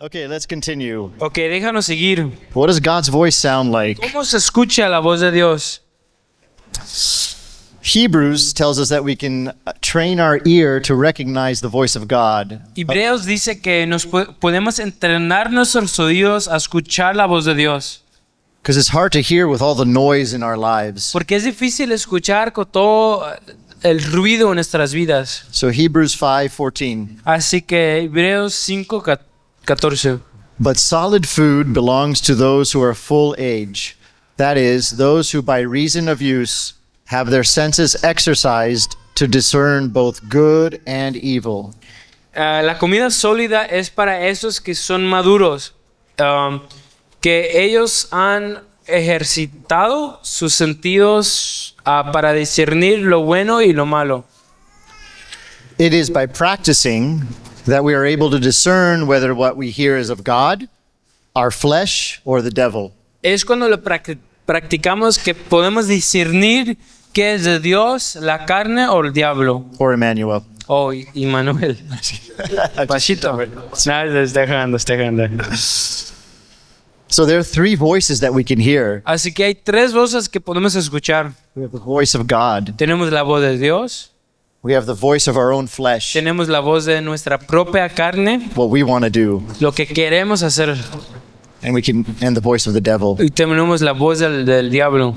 Okay, let's continue. Ok, déjanos seguir. What does God's voice sound like? ¿Cómo se escucha la voz de Dios? Hebrews tells us that we can train our ear to recognize the voice of God. Hebreos dice que podemos entrenar nuestros oídos a escuchar la voz de Dios. Because it's hard to hear with all the noise in our lives. Porque es difícil escuchar con todo el ruido en nuestras vidas. So Hebrews 5:14. Así que Hebreos 5:14. But solid food belongs to those who are full age. That is, those who by reason of use have their senses exercised to discern both good and evil. La comida sólida es para esos que son maduros, que ellos han ejercitado sus sentidos para discernir lo bueno y lo malo. It is by practicing that we are able to discern whether what we hear is of God, our flesh, or the devil. Es cuando lo practicamos que podemos discernir qué es de Dios, la carne o el diablo. Or Emmanuel. Oh, y Manuel. Pachito. No, está dejando. So there are three voices that we can hear. Así que hay tres voces que podemos escuchar. We have the voice of God. Tenemos la voz de Dios, We have the voice of our own flesh, tenemos la voz de nuestra propia carne, what we want to do, lo que queremos hacer, and the voice of the devil. y tenemos la voz del diablo.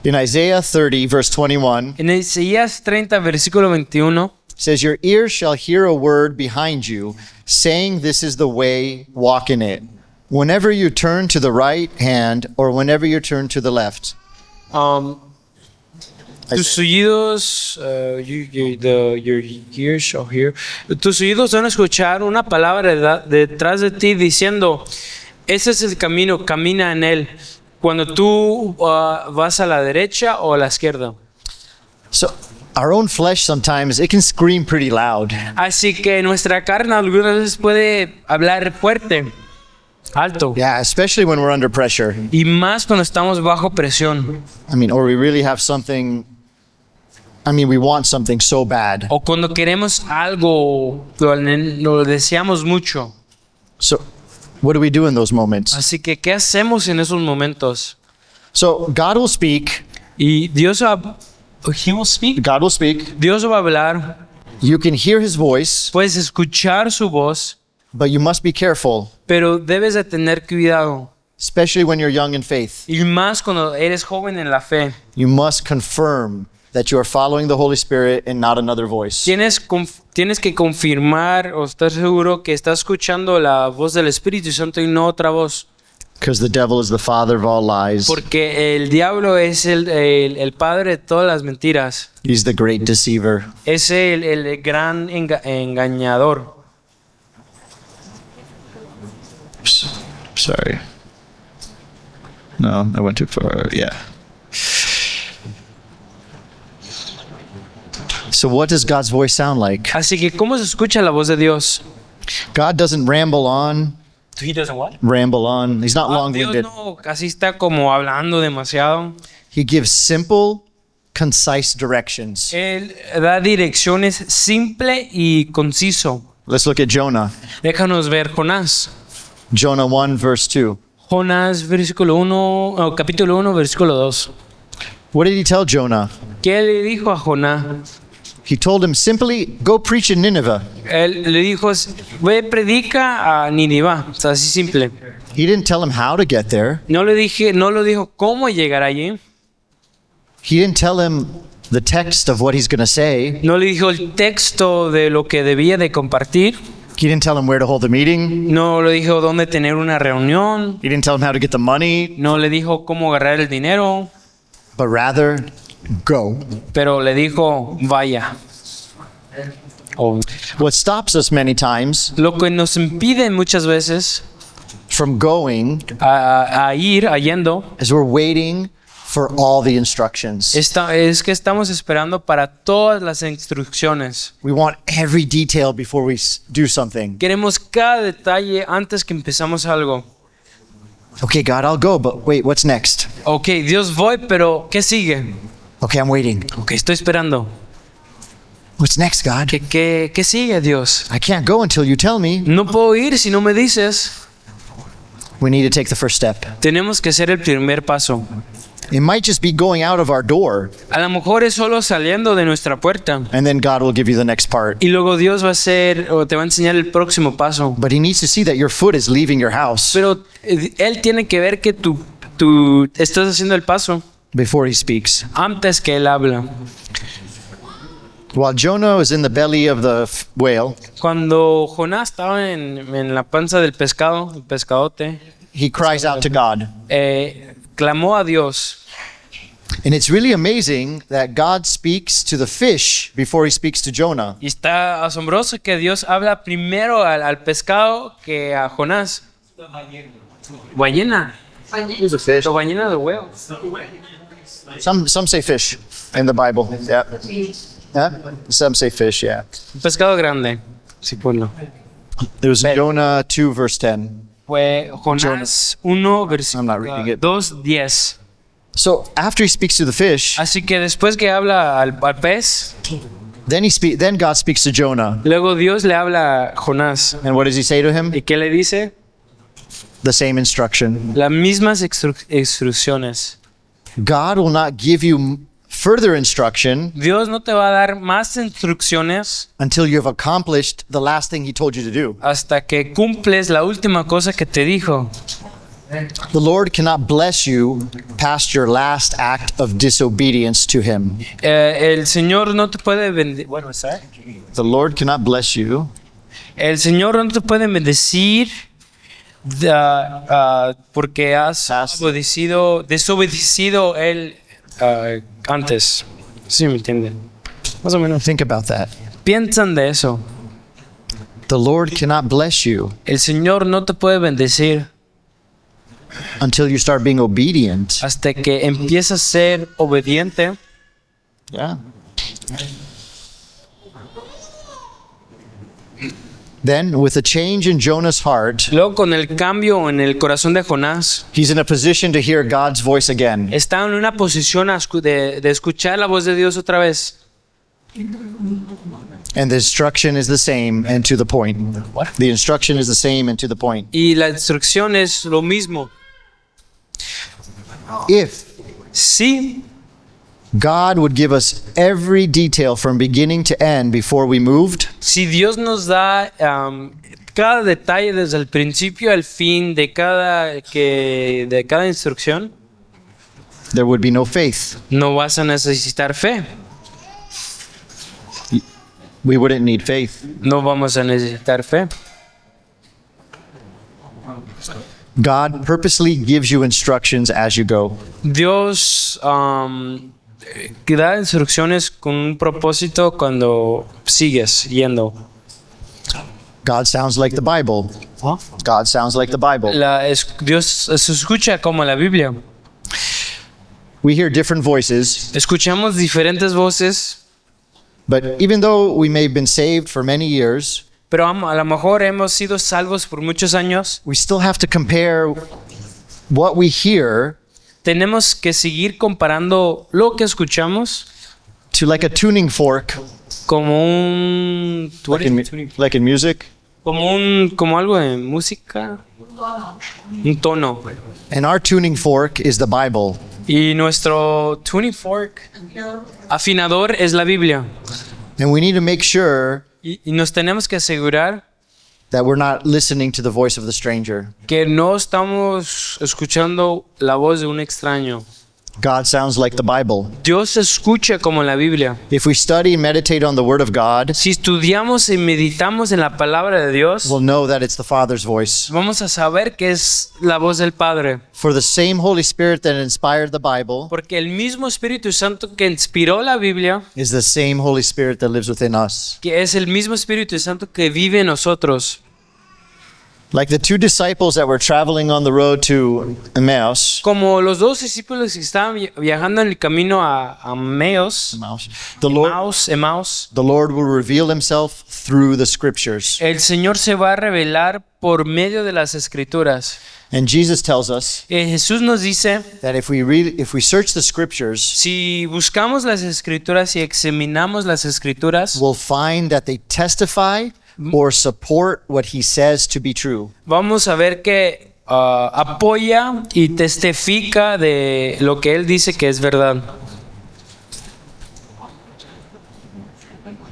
In Isaiah 30, verse 21, En Isaías 30, versículo 21, it says, "Your ears shall hear a word behind you, saying, 'This is the way, walk in it.' Whenever you turn to the right hand, or whenever you turn to the left." tus oídos, your ears shall hear. Tus oídos van a escuchar una palabra detrás de ti diciendo, ese es el camino, camina en él. Cuando tú vas a la derecha o a la izquierda. So our own flesh sometimes, it can scream pretty loud. Así que nuestra carne algunas veces puede hablar fuerte, alto. Yeah, especially when we're under pressure. Y más cuando estamos bajo presión. Or we really have something, we want something so bad. O cuando queremos algo, lo deseamos mucho. So what do we do in those moments? Así que, ¿qué hacemos en esos momentos? So God will speak. Y Dios va, He will speak. God will speak. Dios va a hablar. You can hear his voice, Puedes escuchar su voz, but you must be careful, pero debes de tener cuidado. especially when you're young in faith. Y más cuando eres joven en la fe. You must confirm that you are following the Holy Spirit and not another voice. Tienes que confirmar o estar seguro que estás escuchando la voz del Espíritu Santo y no otra voz. Because the devil is the father of all lies. Porque el diablo es el padre de todas las mentiras. He's the great deceiver. Es el gran engañador. Sorry. No, I went too far. Yeah. So what does God's voice sound like? Así que, ¿cómo se escucha la voz de Dios? God doesn't ramble on. He doesn't what? Ramble on. He's not Dios long-winded. no, casi está como hablando demasiado. He gives simple, concise directions. Él da direcciones simple y conciso. Let's look at Jonah. Déjanos ver Jonás. Jonah 1, verse 2. Jonás, capítulo 1, versículo 2. What did he tell Jonah? ¿Qué le dijo a Jonás? He told him simply, go preach in Nineveh. Él le dijo, ve, predica a Nínive. O sea, así simple. He didn't tell him how to get there. No lo dijo cómo llegar allí. He didn't tell him the text of what he's going to say. No le dijo el texto de lo que debía de compartir. He didn't tell him where to hold the meeting. No le dijo dónde tener una reunión. He didn't tell him how to get the money, No le dijo cómo agarrar el dinero. but rather, go. Pero le dijo, vaya. What stops us many times Lo que nos impide muchas veces from going a ir, yendo, is we're waiting for all the instructions. es que estamos esperando para todas las instrucciones. We want every detail before we do something. Queremos cada detalle antes que empezamos algo. Okay, God, I'll go, but wait, what's next? Ok, Dios voy, pero ¿qué sigue? Okay, I'm waiting. Ok, estoy esperando. What's next, God? ¿Qué sigue, Dios? I can't go until you tell me. No puedo ir si no me dices. We need to take the first step. Tenemos que hacer el primer paso. It might just be going out of our door, A lo mejor es solo saliendo de nuestra puerta. and then God will give you the next part. Y luego Dios va a hacer o te va a enseñar el próximo paso. But He needs to see that your foot is leaving your house Pero Él tiene que ver que tú estás haciendo el paso before He speaks. antes que Él habla. While Jonah was in the belly of the whale, Cuando Jonás estaba en la panza del pescado, el pescadote, he cries out to God. clamó a Dios. And it's really amazing that God speaks to the fish before He speaks to Jonah. Y está asombroso que Dios habla primero al pescado que a Jonás. Ballena. He's a fish. La ballena de huevo. Some say fish in the Bible. Yeah. Yeah? Some say fish, yeah. Un pescado grande. Sí, ponlo. It was Jonah 2, verse 10. Fue Jonás 1, I'm not reading versículo it. 2:10. So after He speaks to the fish, Así que después que habla al pez, then God speaks to Jonah. luego Dios le habla a Jonás. And what does He say to him? ¿Y qué le dice? The same instruction. Las mismas instrucciones. God will not give you further instruction Dios no te va a dar más instrucciones until you have accomplished the last thing He told you to do. hasta que cumples la última cosa que te dijo. The Lord cannot bless you past your last act of disobedience to Him. El Señor no te puede bendecir. Bueno, ¿sabes? The Lord cannot bless you El Señor no te puede bendecir porque has desobedecido Él antes. ¿Sí me entienden? Más o menos. Think about that. Piensan de eso. The Lord cannot bless you El Señor no te puede bendecir until you start being obedient. hasta que empiezas a ser obediente. Yeah. Then, with a change in Jonah's heart, Luego, con el cambio en el corazón de Jonás, he's in a position to hear God's voice again. está en una posición de escuchar la voz de Dios otra vez. And the instruction is the same and to the point. The instruction is the same and to the point. Y la instrucción es lo mismo. If Sí, God would give us every detail from beginning to end before we moved, si Dios nos da cada detalle desde el principio al fin de cada instrucción, there would be no faith. no vas a necesitar fe. We wouldn't need faith. No vamos a necesitar fe. God purposely gives you instructions as you go. Dios que da instrucciones con un propósito cuando sigues yendo. God sounds like the Bible. God sounds like the Bible. Dios se escucha como la Biblia. We hear different voices, Escuchamos diferentes voces, but even though we may have been saved for many years, pero a lo mejor hemos sido salvos por muchos años. we still have to compare what we hear Tenemos que seguir comparando lo que escuchamos to like a tuning fork, como un like in music. como algo de música, un tono. And our tuning fork is the Bible. Y nuestro tuning fork afinador es la Biblia. And we need to make sure Y nos tenemos que asegurar that we're not listening to the voice of the stranger. que no estamos escuchando la voz de un extraño. God sounds like the Bible. Dios se escucha como la Biblia. If we study and meditate on the Word of God, Si estudiamos y meditamos en la palabra de Dios, we'll know that it's the Father's voice. vamos a saber que es la voz del Padre. For the same Holy Spirit that inspired the Bible Porque el mismo Espíritu Santo que inspiró la Biblia, is the same Holy Spirit that lives within us. que es el mismo Espíritu Santo que vive en nosotros. Like the two disciples that were traveling on the road to Emmaus, Como los dos discípulos que estaban viajando en el camino a Emmaus, the Lord will reveal himself through the scriptures. el Señor se va a revelar por medio de las Escrituras. And Jesus tells us Jesús nos dice, that if we search the scriptures, si buscamos las Escrituras y examinamos las Escrituras, we'll find that they testify or support what he says to be true. vamos a ver que apoya y testifica de lo que Él dice que es verdad.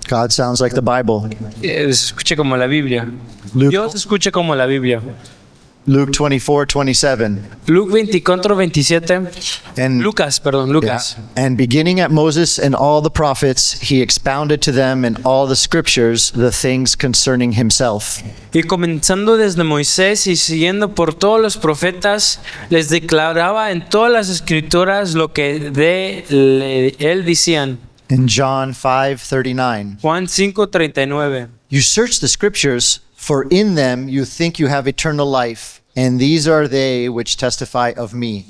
God sounds like the Bible. Se escucha como la Biblia. Luke- Dios escucha como la Biblia. Luke 24:27. Luke 24:27. And Lucas. And beginning at Moses and all the prophets, he expounded to them in all the scriptures the things concerning himself. Y comenzando desde Moisés y siguiendo por todos los profetas, les declaraba en todas las escrituras lo que él decían. In John 5:39. Juan 5:39. You search the scriptures, for in them you think you have eternal life, and these are they which testify of me.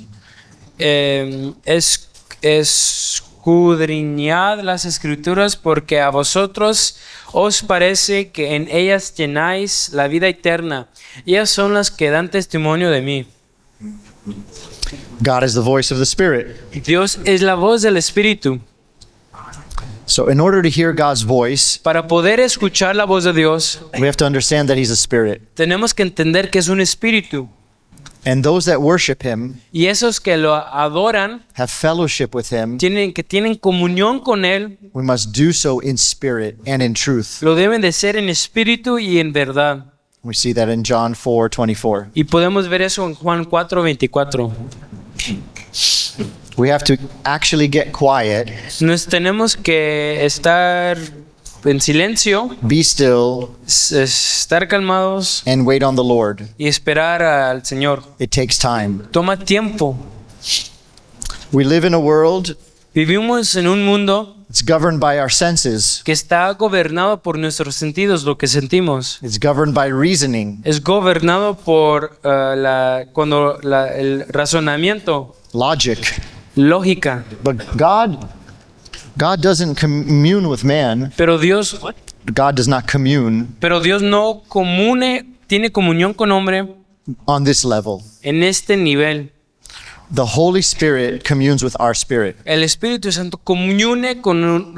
Escudriñad las escrituras porque a vosotros os parece que en ellas llenáis la vida eterna. Ellas son las que dan testimonio de mí. God is the voice of the Spirit. Dios es la voz del Espíritu. So in order to hear God's voice, Para poder escuchar la voz de Dios, we have to understand that he's a spirit. tenemos que entender que es un espíritu. And those that worship him Y esos que lo adoran, have fellowship with him. tienen comunión con Él, We must do so in spirit and in truth. lo deben de ser en espíritu y en verdad. We see that in John 4:24. Y podemos ver eso en Juan 4:24. We have to actually get quiet, Nos tenemos que estar en silencio, be still, estar calmados and wait on the Lord. y esperar al Señor. It takes time. Toma tiempo. We live in a world Vivimos en un mundo that's governed by our senses. que está gobernado por nuestros sentidos, lo que sentimos. It's governed by reasoning, Es gobernado por el razonamiento, logic. lógica. But God doesn't commune with man. Pero Dios God does not commune no tiene comunión con hombre on this level. en este nivel. The Holy Spirit communes with our spirit. El Espíritu Santo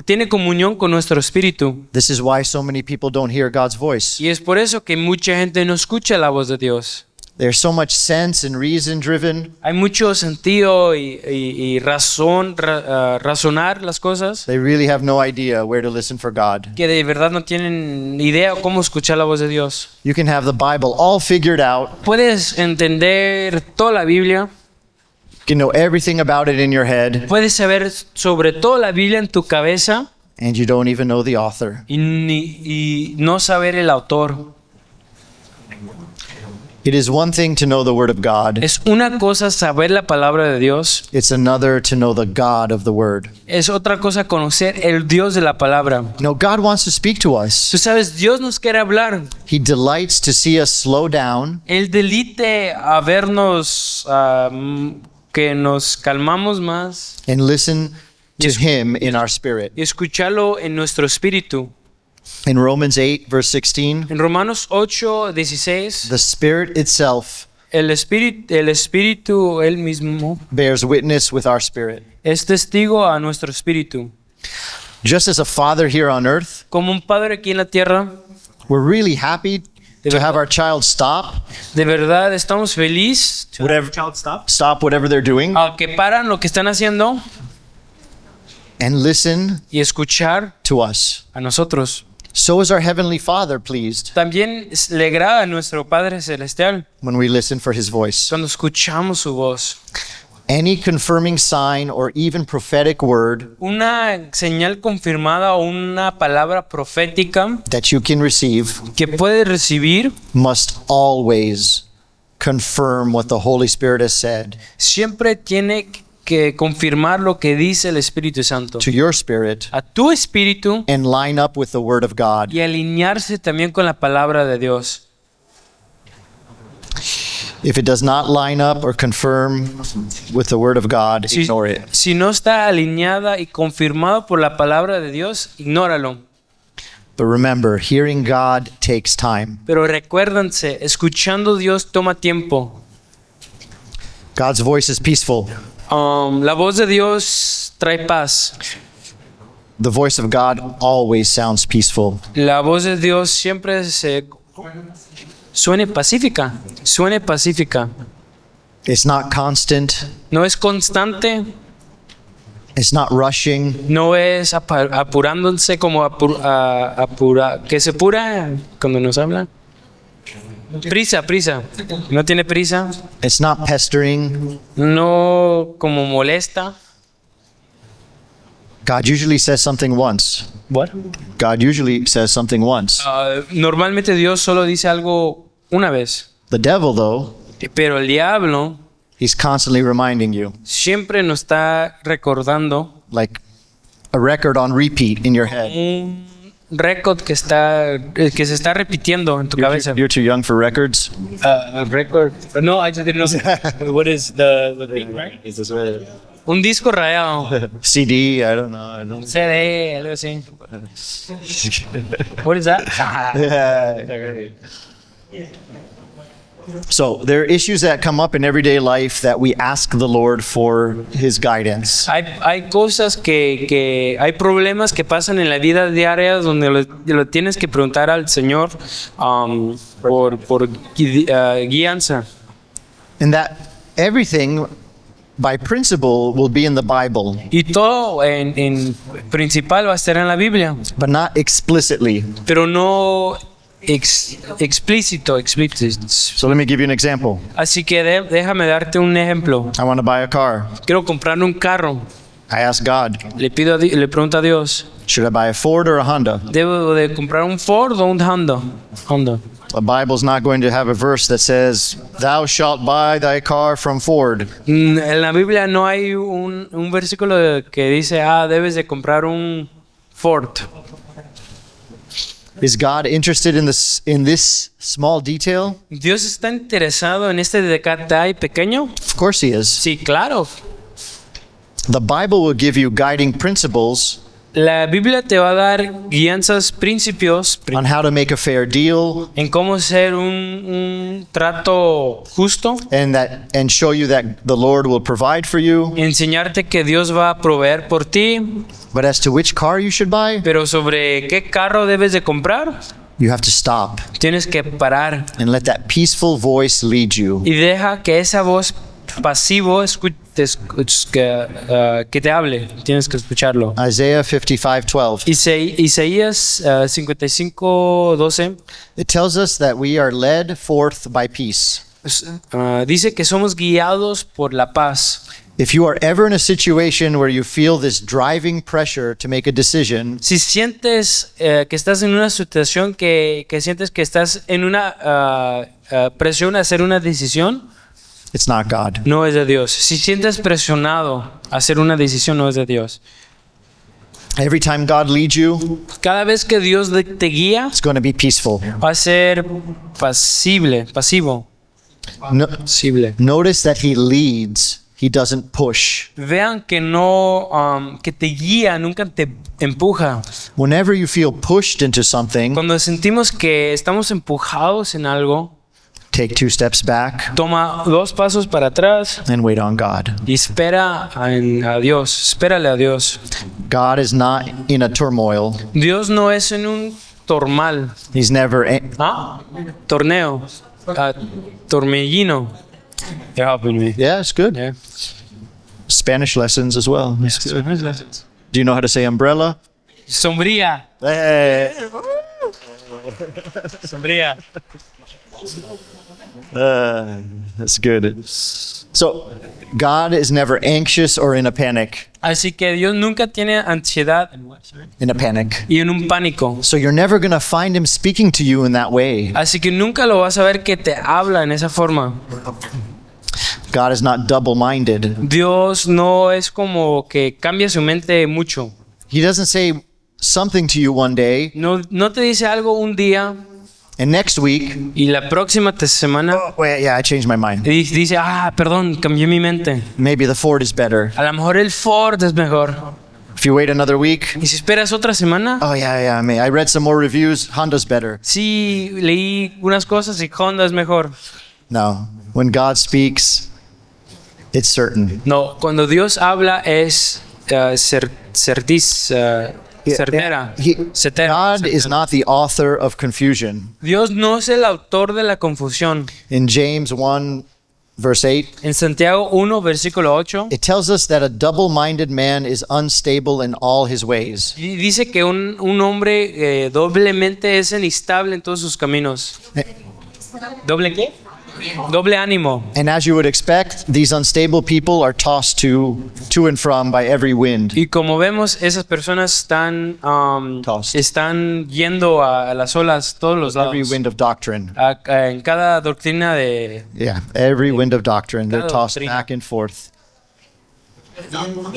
tiene comunión con nuestro espíritu. This is why so many people don't hear God's voice. Y es por eso que mucha gente no escucha la voz de Dios. There's so much sense and reason driven. Hay mucho sentido y razonar las cosas They really have no idea where to listen for God. que de verdad no tienen idea cómo escuchar la voz de Dios. You can have the Bible all figured out. Puedes entender toda la Biblia, You can know everything about it in your head, puedes saber sobre toda la Biblia en tu cabeza and you don't even know the author. y no saber el autor. It is one thing to know the Word of God. Es una cosa saber la palabra de Dios, It's another to know the God of the Word. es otra cosa conocer el Dios de la palabra. No, God wants to speak to us. Tú sabes, Dios nos quiere hablar. He delights to see us slow down Él delite a vernos, que nos calmamos más and listen to Him in our spirit. y escucharlo en nuestro espíritu. In Romans 8, verse 16, En Romanos 8:16, the Spirit itself el espíritu él mismo bears witness with our spirit. es testigo a nuestro espíritu. Just as a father here on earth, Como un padre aquí en la tierra, we're really happy to have our child stop de verdad estamos felices stop whatever they're doing a que paran lo que están haciendo and listen y escuchar to us. a nosotros. So is our Heavenly Father pleased También le agrada a nuestro Padre Celestial when we listen for His voice. cuando escuchamos su voz. Any confirming sign or even prophetic word Una señal confirmada o una palabra profética that you can receive que puedes recibir must always confirm what the Holy Spirit has said siempre tiene que confirmar lo que dice el Espíritu Santo to your spirit a tu espíritu and line up with the Word of God. y alinearse también con la palabra de Dios. If it does not line up or confirm with the word of God, Si, ignore it. si no está alineada y confirmada por la palabra de Dios, ignóralo. But remember, hearing God takes time. Pero recuérdense, escuchando a Dios toma tiempo. God's voice is peaceful. La voz de Dios trae paz. The voice of God always sounds peaceful. La voz de Dios siempre suene pacífica. Suene pacífica. It's not constant. No es constante, It's not rushing. no es apurándose como que se apura cuando nos habla. Prisa, prisa. No tiene prisa. It's not pestering. No como molesta. God usually says something once. What? God usually says something once. Normalmente Dios solo dice algo una vez. The devil, though, Pero el diablo he's constantly reminding you, siempre nos está recordando like a record on repeat in your head. un récord que se está repitiendo en tu cabeza. You're too young for records. Record. No, I just didn't know. What is the thing, right? Un disco rayado. CD, I don't know. I don't. CD, algo así. What is that? So there are issues that come up in everyday life that we ask the Lord for His guidance. Hay cosas hay problemas que pasan en la vida diaria donde lo tienes que preguntar al Señor por guianza. And that everything by principle will be in the Bible, Y todo en principal va a estar en la Biblia, but not explicitly. pero no explícito. So let me give you an example. Así que déjame darte un ejemplo. I want to buy a car. Quiero comprar un carro. I ask God, Le pregunto a Dios, should I buy a Ford or a Honda? ¿debo de comprar un Ford o un Honda? The Bible's not going to have a verse that says, "Thou shalt buy thy car from Ford." En la Biblia no hay un versículo que dice, debes de comprar un Ford. Is God interested in this small detail? ¿Dios está interesado en este detalle pequeño? Of course He is. Sí, claro. The Bible will give you guiding principles La Biblia te va a dar guianzas, principios on how to make a fair deal en cómo hacer un trato justo, and show you that the Lord will provide for you. enseñarte que Dios va a proveer por ti, But as to which car you should buy, pero sobre qué carro debes de comprar, you have to stop tienes que parar and let that peaceful voice lead you. y deja que esa voz pasivo que te hable, tienes que escucharlo. Isaiah 55:12. Isaías 55:12 It tells us that we are led forth by peace. dice que somos guiados por la paz. If you are ever in a situation where you feel this driving pressure to make a decision, Si sientes que estás en una situación que sientes que estás en una presión a hacer una decisión, it's not God. no es de Dios. Si sientes presionado a hacer una decisión, no es de Dios. Every time God leads you, Cada vez que Dios te guía, it's going to be peaceful. va a ser pasivo. No, Pasible. notice that He leads, He doesn't push. Vean que no, que te guía, nunca te empuja. Whenever you feel pushed into something, Cuando sentimos que estamos empujados en algo, take 2 steps back toma 2 pasos para atrás and wait on God. y espera a Dios. Espérale a Dios. God is not in a turmoil. Dios no es en un tormal, He's never torneo, torbellino. You're helping me. Yeah, it's good. Yeah. Spanish lessons as well. It's good. Do you know how to say umbrella? Sombría. Hey. Sombría. That's good. So, God is never anxious or in a panic. Así que Dios nunca tiene ansiedad In a panic. y en un pánico. So you're never going to find him speaking to you in that way. Así que nunca lo vas a ver que te habla en esa forma. God is not double-minded. Dios no es como que cambia su mente mucho. He doesn't say something to you one day No te dice algo un día And next week, Y la próxima semana wait, yeah, I changed my mind. dice, perdón, cambié mi mente. Maybe the Ford is better. A lo mejor el Ford es mejor. If you wait another week, Y si esperas otra semana, oh yeah, I read some more reviews. Honda's better. sí, leí unas cosas y Honda es mejor. No, when God speaks, it's certain. No, cuando Dios habla es certera. God is not the author of confusion. Dios no es el autor de la confusión. In James 1, verse 8, En Santiago 1, versículo 8, it tells us that a double-minded man is unstable in all his ways. dice que un hombre doblemente es inestable en todos sus caminos. ¿Doble qué? Doble ánimo. And as you would expect, these unstable people are tossed to and from by every wind. Y como vemos, esas personas Tossed. están yendo a las olas todos los Every lados. wind of doctrine. En cada doctrina de Yeah, every wind of doctrine. They're Cada tossed doctrina. back and forth.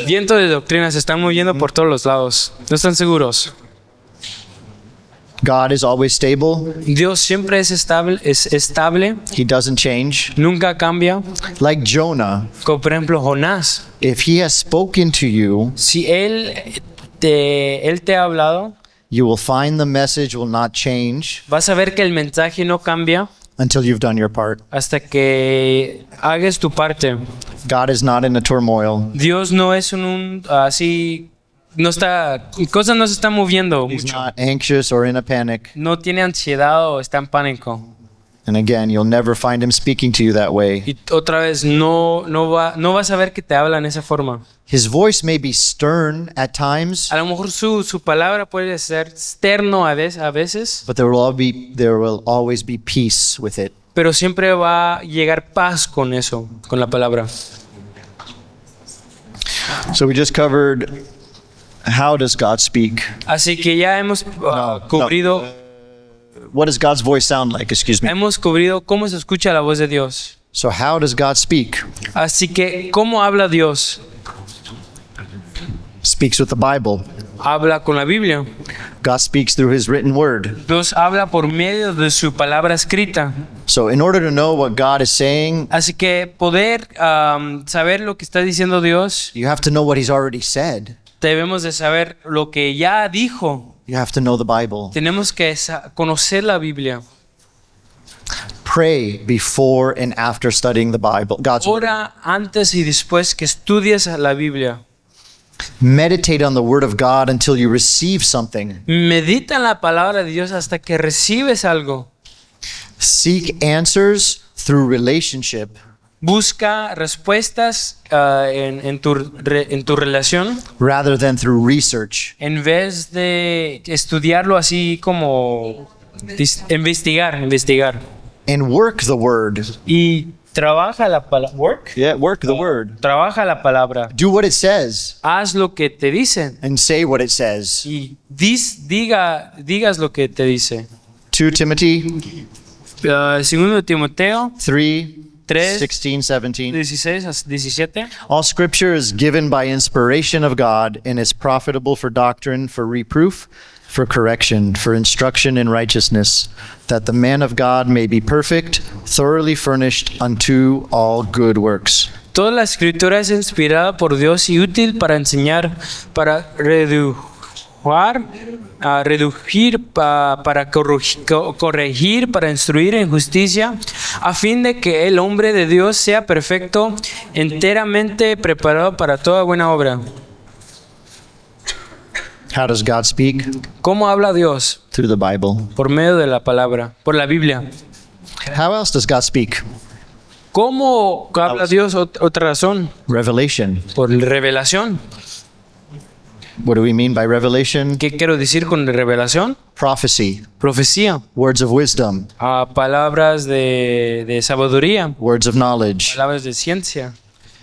viento de doctrina se están moviendo por todos los lados. No están seguros. God is always stable. Dios siempre es estable, He doesn't change. nunca cambia. Like Jonah, Como por ejemplo Jonás. if he has spoken to you, Si él te ha hablado, you will find the message will not change vas a ver que el mensaje no cambia until you've done your part. hasta que hagas tu parte. God is not in a turmoil. Dios no es así, no está, cosas no se están moviendo He's mucho. not anxious or in a panic. No tiene ansiedad o está en pánico. And again, you'll never find him speaking to you that way. Y otra vez, no vas a ver que te habla en esa forma. His voice may be stern at times, A lo mejor su palabra puede ser externo a veces, but there will always be peace with it. pero siempre va a llegar paz con eso, con la palabra. So we just covered how does God speak? Así que ya hemos cubrido, What does God's voice sound like? Excuse me. hemos cubrido cómo se escucha la voz de Dios. So how does God speak? Así que, ¿cómo habla Dios? Speaks with the Bible. Habla con la Biblia. God speaks through his written word. Dios habla por medio de su palabra escrita. So in order to know what God is saying, Así que poder saber lo que está diciendo Dios, you have to know what he's already said. debemos de saber lo que ya dijo. You have to know the Bible. Tenemos que conocer la Biblia. Pray before and after studying the Bible. God's word. Ora antes y después que estudies la Biblia. Meditate on the word of God until you receive something. Medita en la palabra de Dios hasta que recibes algo. Seek answers through relationship Busca respuestas en tu relación rather than through research. en vez de estudiarlo así como investigar. And work the word. Y trabaja la palabra. Yeah, work the word. Trabaja la palabra. Do what it says Haz lo que te dicen and say what it says. y digas lo que te dice. 2 Timothy Segundo de Timoteo 3, 3, 16, 17. 16 a 17. All scripture is given by inspiration of God and is profitable for doctrine, for reproof, for correction, for instruction in righteousness, that the man of God may be perfect, thoroughly furnished unto all good works. Toda la escritura es inspirada por Dios y útil para enseñar, para reducir, para corregir, para instruir en justicia, a fin de que el hombre de Dios sea perfecto, enteramente preparado para toda buena obra. How does God speak? ¿Cómo habla Dios? Through the Bible. Por medio de la palabra, por la Biblia. How else does God speak? ¿Cómo habla Dios? Otra razón, Revelation. por revelación. What do we mean by revelation? ¿Qué quiero decir con revelación? Prophecy, Profecía, words of wisdom, palabras de sabiduría, words of knowledge. palabras de ciencia.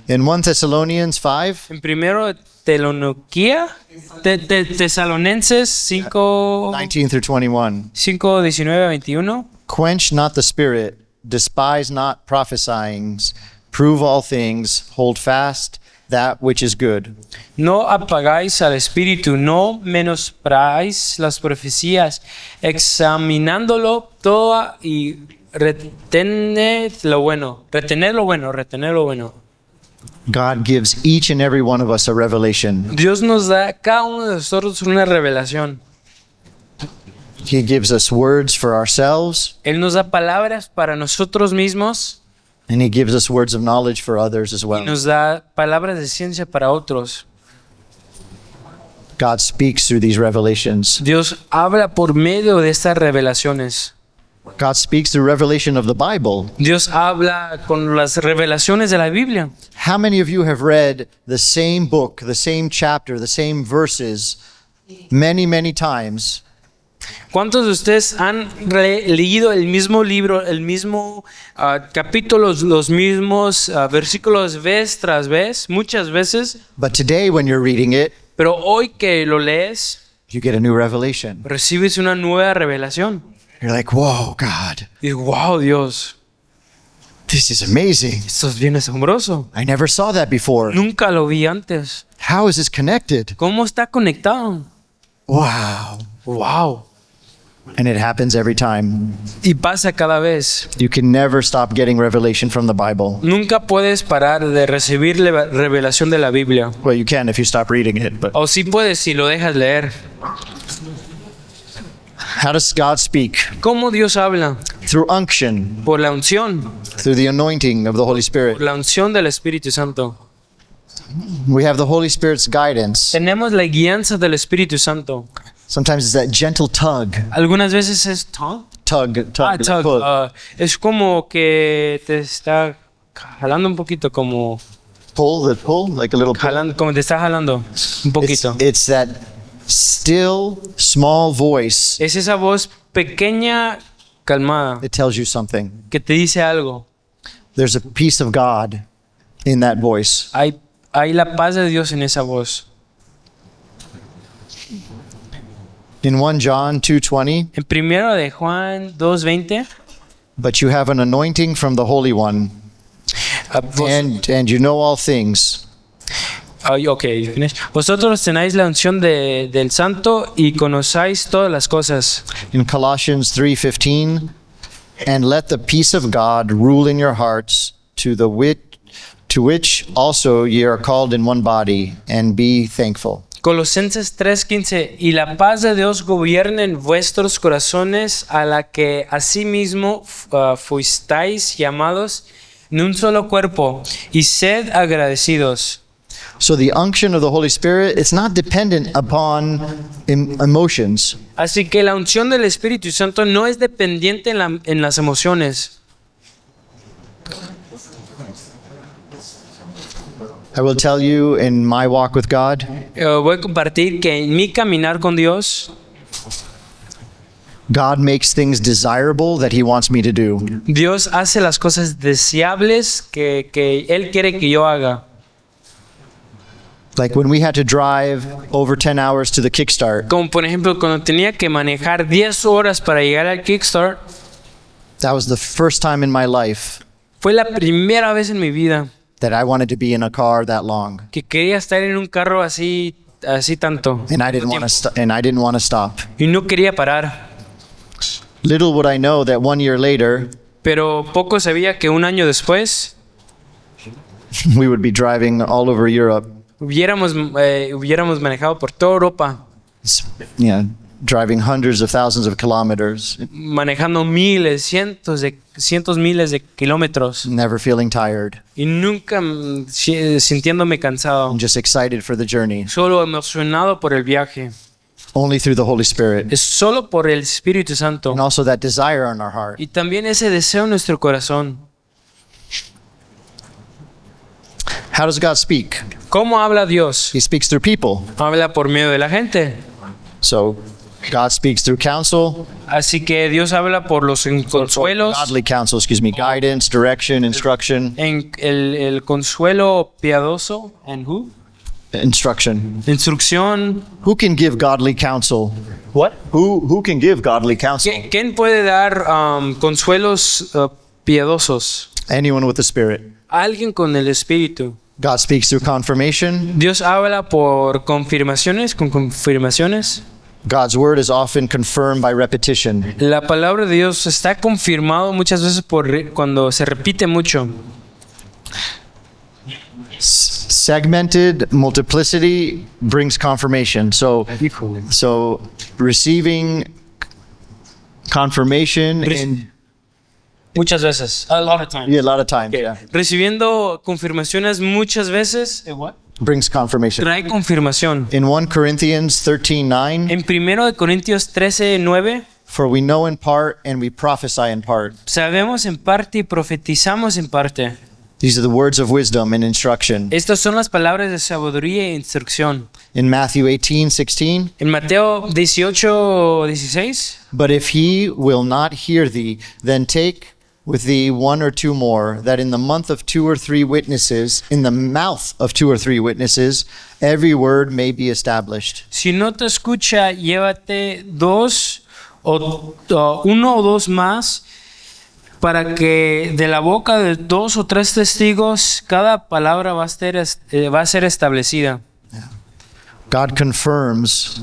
In 1 Thessalonians 5, En primero Tesalonicenses 5, 19 through 21. 5, 19 a 21. Quench not the spirit, despise not prophesying, prove all things, hold fast that which is good. No apagáis al espíritu, no menospreciáis las profecías, examinándolo todo y retened lo bueno. Retener lo bueno, retener lo bueno. God gives each and every one of us a revelation. Dios nos da a cada uno de nosotros una revelación. He gives us words for ourselves, Él nos da palabras para nosotros mismos and He gives us words of knowledge for others as y well. nos da palabras de ciencia para otros. God speaks through these revelations. Dios habla por medio de estas revelaciones. God speaks through revelation of the Bible. Dios habla con las revelaciones de la Biblia. How many of you have read the same book, the same chapter, the same verses many, many times, ¿Cuántos de ustedes han leído el mismo libro, el mismo capítulo, los mismos versículos vez tras vez, muchas veces? but today when you're reading it, Pero hoy que lo lees, you get a new revelation? recibes una nueva revelación. You're like, whoa, God, Y wow, Dios, this is amazing. esto es bien asombroso. I never saw that before. Nunca lo vi antes. How is this connected? ¿Cómo está conectado? Wow. Wow. And it happens every time. Y pasa cada vez. You can never stop getting revelation from the Bible. Nunca puedes parar de recibir la revelación de la Biblia. Well, you can if you stop reading it, but O sí puedes si lo dejas leer. how does God speak? ¿Cómo Dios habla? Through unction, Por la unción. through the anointing of the Holy Spirit. Por la unción del Espíritu Santo. We have the Holy Spirit's guidance. Tenemos la guianza del Espíritu Santo. Sometimes it's that gentle tug, Algunas veces es tongue. tug. Tug. pull. Es como que te está jalando un poquito, como pull, like a little pull. jalando, como te está jalando un poquito. It's that still, small voice Es esa voz pequeña, calmada, that tells you something. que te dice algo. There's a peace of God in that voice. Hay la paz de Dios en esa voz. In 1 John 2:20, En primero de Juan 2:20, but you have an anointing from the Holy One, and you know all things. okay, you finish. Vosotros tenéis la unción del Santo y conocéis todas las cosas. In Colossians 3:15, and let the peace of God rule in your hearts, to which also ye are called in one body, and be thankful. Colosenses 3:15, y la paz de Dios gobierne en vuestros corazones, a la que asimismo fuisteis llamados en un solo cuerpo, y sed agradecidos. So the unction of the Holy Spirit, it's not dependent upon emotions. Así que la unción del Espíritu Santo no es dependiente en las emociones. I will tell you in my walk with God, Voy a compartir que en mi caminar con Dios, God makes things desirable that He wants me to do. Dios hace las cosas deseables que Él quiere que yo haga. Like when we had to drive over 10 hours to the Kickstart, Como por ejemplo cuando tenía que manejar 10 horas para llegar al Kickstart, that was the first time in my life fue la primera vez en mi vida that I wanted to be in a car that long, que quería estar en un carro así tanto. and I didn't want to stop. Y no quería parar. Little would I know that 1 year later, Pero poco sabía que un año después we would be driving all over Europe, hubiéramos manejado por toda Europa, driving hundreds of thousands of kilometers, manejando cientos miles de kilómetros never feeling tired, y nunca sintiéndome cansado, and just excited for the journey, solo emocionado por el viaje. only through the Holy Spirit. Es solo por el Espíritu Santo And also that desire in our heart. y también ese deseo en nuestro corazón. How does God speak? ¿Cómo habla Dios? He speaks through people. Habla por medio de la gente. So God speaks through counsel, Así que Dios habla por los consuelos, godly counsel, guidance, direction, instruction, en el consuelo piadoso, en instruction. instrucción. Who can give godly counsel? What? Who can give godly counsel? ¿Quién puede dar consuelos piadosos? Anyone with the Spirit. Alguien con el Espíritu. God speaks through confirmation. Dios habla por confirmaciones, con confirmaciones. God's word is often confirmed by repetition. La palabra de Dios está confirmado muchas veces cuando se repite mucho. Segmented multiplicity brings confirmation. So receiving confirmation in Muchas veces. A lot of times. a lot of times, yeah, Recibiendo confirmaciones muchas veces brings confirmation. trae confirmación. In 1 Corinthians 13:9, En 1 de Corintios 13:9 for we know in part and we prophesy in part. sabemos en parte y profetizamos en parte. These are the words of wisdom and instruction. Estas son las palabras de sabiduría e instrucción. In Matthew 18:16, En Mateo 18:16, but if he will not hear thee, then take with thee one or two more, that in the mouth of two or three witnesses, every word may be established. si no te escucha, llévate uno o dos más, para que de la boca de 2 o 3 testigos cada palabra va a ser establecida. God confirms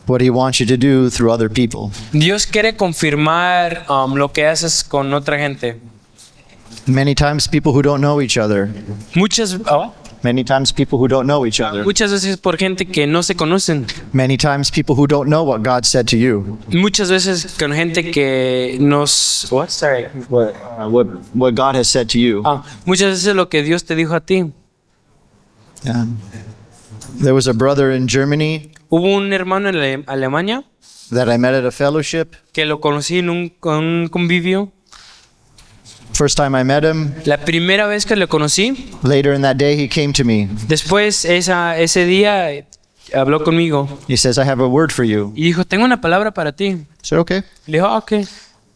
what he wants you to do through other people. Dios quiere confirmar lo que haces con otra gente. Many times people who don't know each other. Many times people who don't know each other. Muchas veces por gente que no se conocen. Many times people who don't know what God said to you. Muchas veces con gente que nos... What God has said to you. Muchas veces lo que Dios te dijo a ti. There was a brother in Germany Hubo un hermano en Alemania that I met at a fellowship. que lo conocí en un convivio. First time I met him, La primera vez que lo conocí, later in that day he came to me. después ese día habló conmigo He says, I have a word for you. y dijo, tengo una palabra para ti. I said, okay. Le dijo, ok.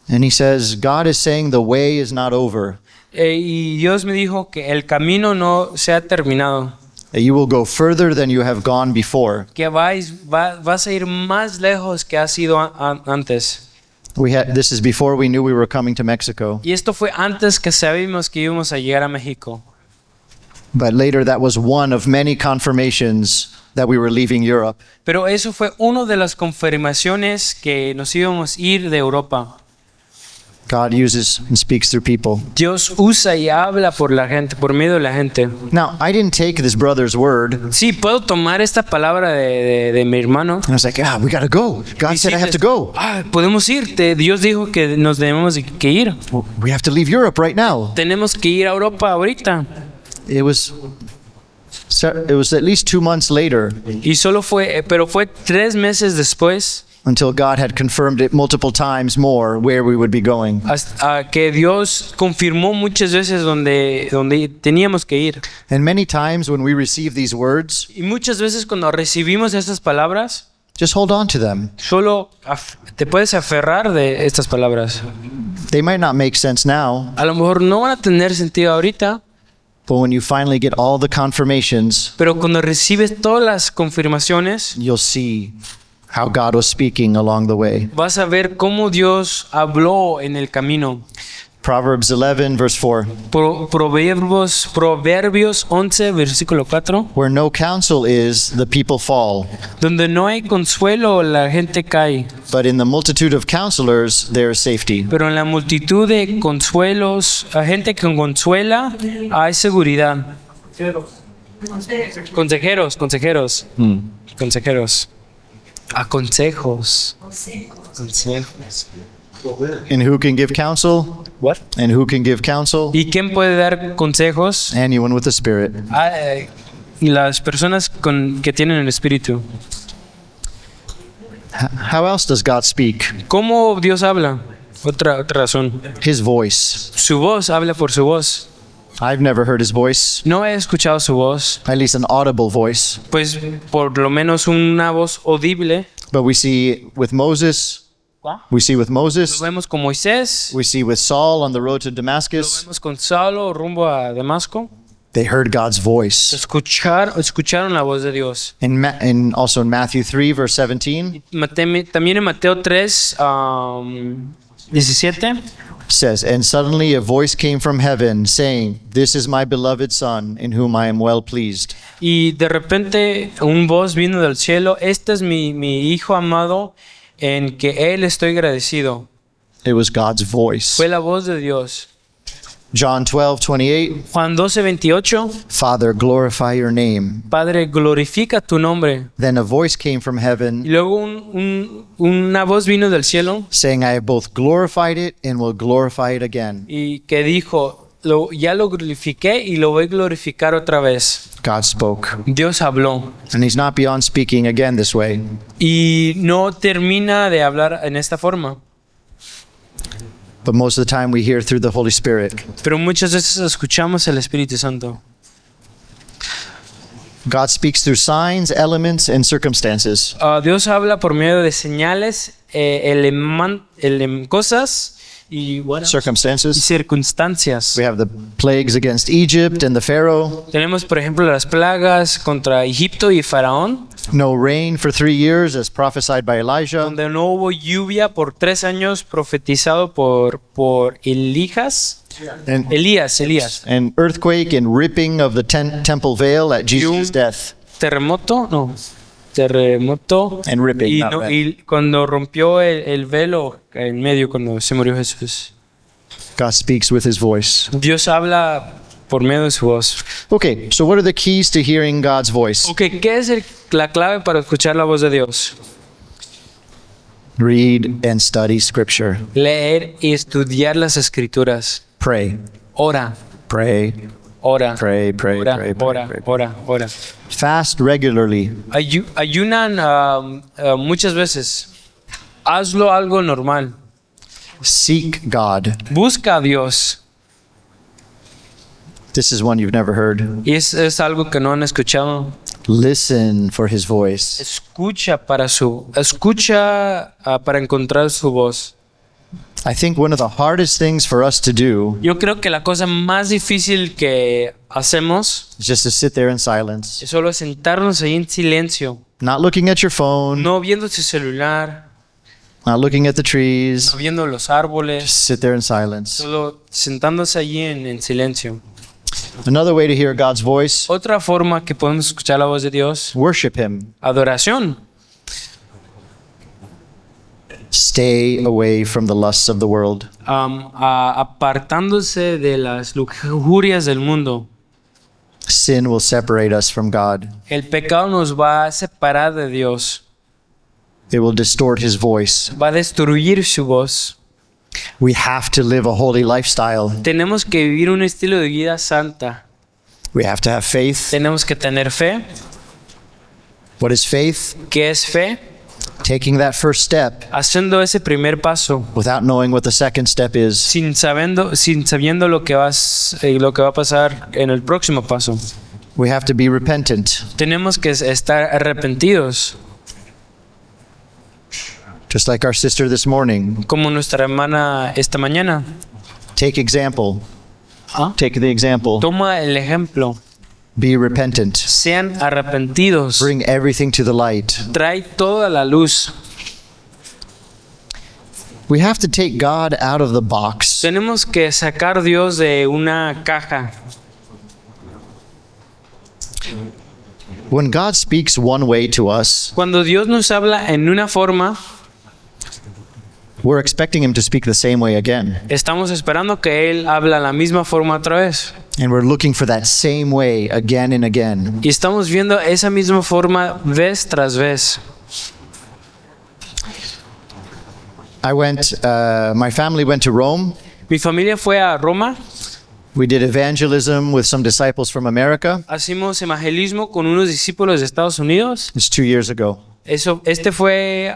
And he says, God is saying the way is not over. Y Dios me dijo que el camino no se ha terminado. That you will go further than you have gone before. Que vas a ir más lejos que has ido antes. This is before we knew we were coming to Mexico. Y esto fue antes que sabíamos que íbamos a llegar a México. But later that was one of many confirmations that we were leaving Europe. Pero eso fue una de las confirmaciones que nos íbamos a ir de Europa. God uses and speaks through people. Dios usa y habla por la gente, por medio de la gente. Now, I didn't take this brother's word. Sí, puedo tomar esta palabra de mi hermano. And I was like, we got to go. God said I have to go. Podemos ir. Dios dijo que nos debemos que ir. We have to leave Europe right now. Tenemos que ir a Europa ahorita. It was at least 2 months later Y pero fue 3 meses después until God had confirmed it multiple times more where we would be going. hasta que Dios confirmó muchas veces donde teníamos que ir. And many times when we receive these words, Y muchas veces cuando recibimos estas palabras, just hold on to them. solo te puedes aferrar de estas palabras. They might not make sense now, A lo mejor no van a tener sentido ahorita, but when you finally get all the confirmations, pero cuando recibes todas las confirmaciones, you'll see how God was speaking along the way. vas a ver cómo Dios habló en el camino. Proverbs 11, verse 4. Proverbios 11, versículo 4. Where no counsel is, the people fall. Donde no hay consuelo, la gente cae. But in the multitude of counselors, there is safety. Pero en la multitud de consuelos, a gente que consuela, hay seguridad. Consejeros. Consejeros. A consejos. Consejos. And who can give counsel? What? And who can give counsel? ¿Y quién puede dar consejos? Anyone with the Spirit. Las personas que tienen el Espíritu. How else does God speak? ¿Cómo Dios habla? Otra razón. His voice. Su voz habla por su voz. I've never heard his voice, No he escuchado su voz, at least an audible voice. pues por lo menos una voz audible. But we see with Moses, Lo vemos con Moisés, we see with Saul on the road to lo Damascus. vemos con Saulo rumbo a Damasco. They heard God's voice. Escucharon la voz de Dios. And also in Matthew 3, verse 17, También en Mateo 3, 17, says, "And suddenly a voice came from heaven saying, 'This is my beloved Son, in whom I am well pleased.'" Y de repente un voz vino del cielo, este es mi hijo amado en que él estoy agradecido. It was God's voice. Fue la voz de Dios. John 12:28, Juan 12:28, "Father, glorify your name." Padre, glorifica tu nombre. Then a voice came from Y heaven luego una voz vino del cielo saying, "I have both glorified it and will glorify it again." y que dijo, ya lo glorifiqué y lo voy a glorificar otra vez. God spoke. Dios habló. And he's not beyond speaking again this way. Y no termina de hablar en esta forma. But most of the time we hear through the Holy Spirit. Pero muchas veces escuchamos el Espíritu Santo. God speaks through signs, elements, and circumstances. Dios habla por medio de señales, cosas y Circumstances. circunstancias. We have the plagues against Egypt and the Pharaoh. Tenemos, por ejemplo, las plagas contra Egipto y Faraón, No rain for 3 years as prophesied by Elijah. donde no hubo lluvia por 3 años, profetizado por Elías. And, and earthquake and ripping of the temple veil at Jesus' death. Terremoto, And ripping, y, not rent. y cuando rompió el velo en medio cuando se murió Jesús. God speaks with his voice. Dios habla por medio de su voz. Okay, so what are the keys to hearing God's voice? Ok, ¿qué es la clave para escuchar la voz de Dios? Read and study scripture. Leer y estudiar las escrituras. Pray. Ora, Pray. ora, Pray, pray, ora, pray, pray, ora, pray. ora, ora. Fast regularly. Ayunan muchas veces. Hazlo algo normal. Seek God. Busca a Dios. This is one you've never heard. Y es algo que no han escuchado. Listen for his voice. Escucha para encontrar su voz. I think one of the hardest things for us to do Yo creo que la cosa más difícil que hacemos is just to sit there in silence, es solo sentarnos ahí en silencio, not looking at your phone, no viendo su celular, not looking at the trees. no viendo los árboles, Just sit there in silence. solo sentándose allí en silencio. Another way to hear God's voice, Otra forma que podemos escuchar la voz de Dios, worship him. adoración. Stay away from the lusts of the world. Apartándose de las lujurias del mundo. Sin will separate us from God. El pecado nos va a separar de Dios, It will distort his voice. va a destruir su voz. We have to live a holy lifestyle. Tenemos que vivir un estilo de vida santa. We have to have faith. Tenemos que tener fe. What is faith? ¿Qué es fe? Taking that first step Haciendo ese primer paso without knowing what the second step is. sin sabiendo lo que va a pasar en el próximo paso. We have to be repentant. Tenemos que estar arrepentidos, Just like our sister this morning. como nuestra hermana esta mañana. Take example. ¿Ah? Take the example. Toma el ejemplo. Be repentant. Sean arrepentidos. Bring everything to the light. Trae toda la luz. We have to take God out of the box. Tenemos que sacar a Dios de una caja. When God speaks one way to us, Cuando Dios nos habla en una forma, we're expecting him to speak the same way again. estamos esperando que Él habla la misma forma otra vez. And we're looking for that same way again and again. Y estamos viendo esa misma forma vez tras vez. My family went to Rome. Mi familia fue a Roma. We did evangelism with some disciples from America. Hicimos evangelismo con unos discípulos de Estados Unidos. It's 2 years ago, Eso fue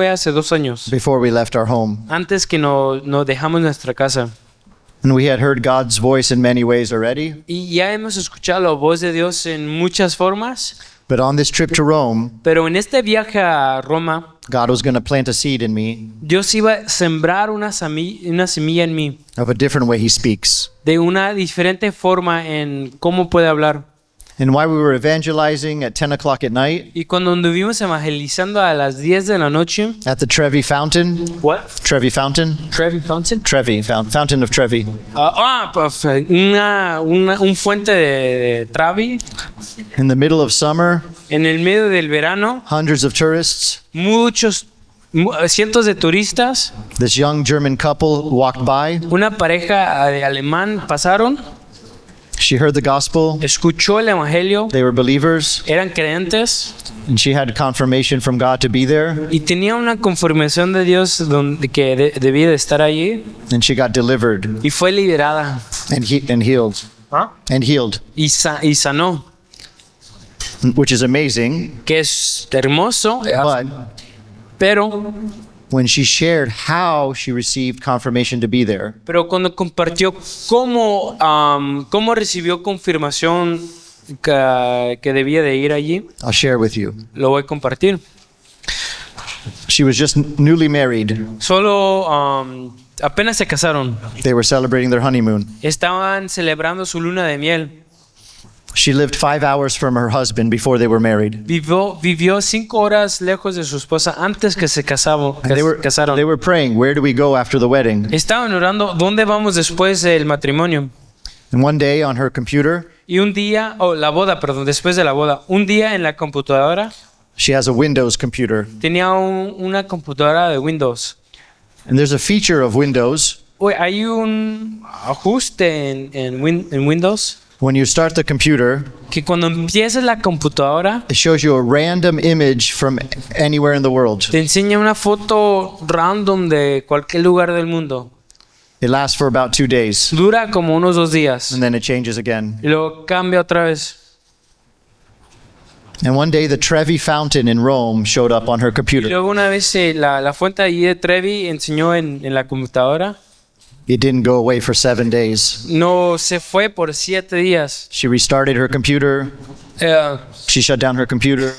hace 2 años, before we left our home. antes que nos dejamos nuestra casa. And we had heard God's voice in many ways already. Y ya hemos escuchado la voz de Dios en muchas formas, But on this trip to Rome, pero en este viaje a Roma, God was going to plant a seed in me Dios iba a sembrar una semilla en mí, of a different way he speaks. de una diferente forma en cómo puede hablar. And while we were evangelizing at 10 o'clock at night Y cuando anduvimos evangelizando a las 10 de la noche, at the Trevi Fountain, what? Trevi Fountain? Trevi Fountain. Fountain of Trevi. Pues, un fuente de Travi In the middle of summer, en el medio del verano, hundreds of tourists. cientos de turistas, This young German couple walked by. una pareja de alemán pasaron, She heard the gospel. escuchó el evangelio, They were believers, eran creyentes and she had confirmation from God to be there, y tenía una confirmación de Dios que debía de estar allí and she got delivered y fue liberada and healed. And healed, y sanó, which is amazing. que es hermoso, But pero when she shared how she received confirmation to be there, cuando compartió cómo recibió confirmación que debía de ir allí, I'll share with you. lo voy a compartir. She was just newly married. Solo apenas se casaron. They were celebrating their honeymoon. Estaban celebrando su luna de miel. She lived 5 hours from her husband before they were married. Vivió 5 horas lejos de su esposa antes que se casaron. And they were praying, where do we go after the wedding? Estaban orando, ¿dónde vamos después del matrimonio? And one day on her computer, Y un día, la boda, perdón, después de la boda, un día en la computadora she has a Windows computer. tenía una computadora de Windows. And there's a feature of Windows. Hay un ajuste en Windows When you start the computer, que cuando empiezas la computadora it shows you a random image from anywhere in the world. te enseña una foto random de cualquier lugar del mundo. It lasts for about 2 days, Dura como unos 2 días and then it changes again. y luego cambia otra vez. And one day the Trevi Fountain in Rome showed up on her Y computer. luego una vez la fuente allí de Trevi enseñó en la computadora. It didn't go away for 7 days. No se fue por 7 días. She restarted her computer. Eh, She shut down her computer.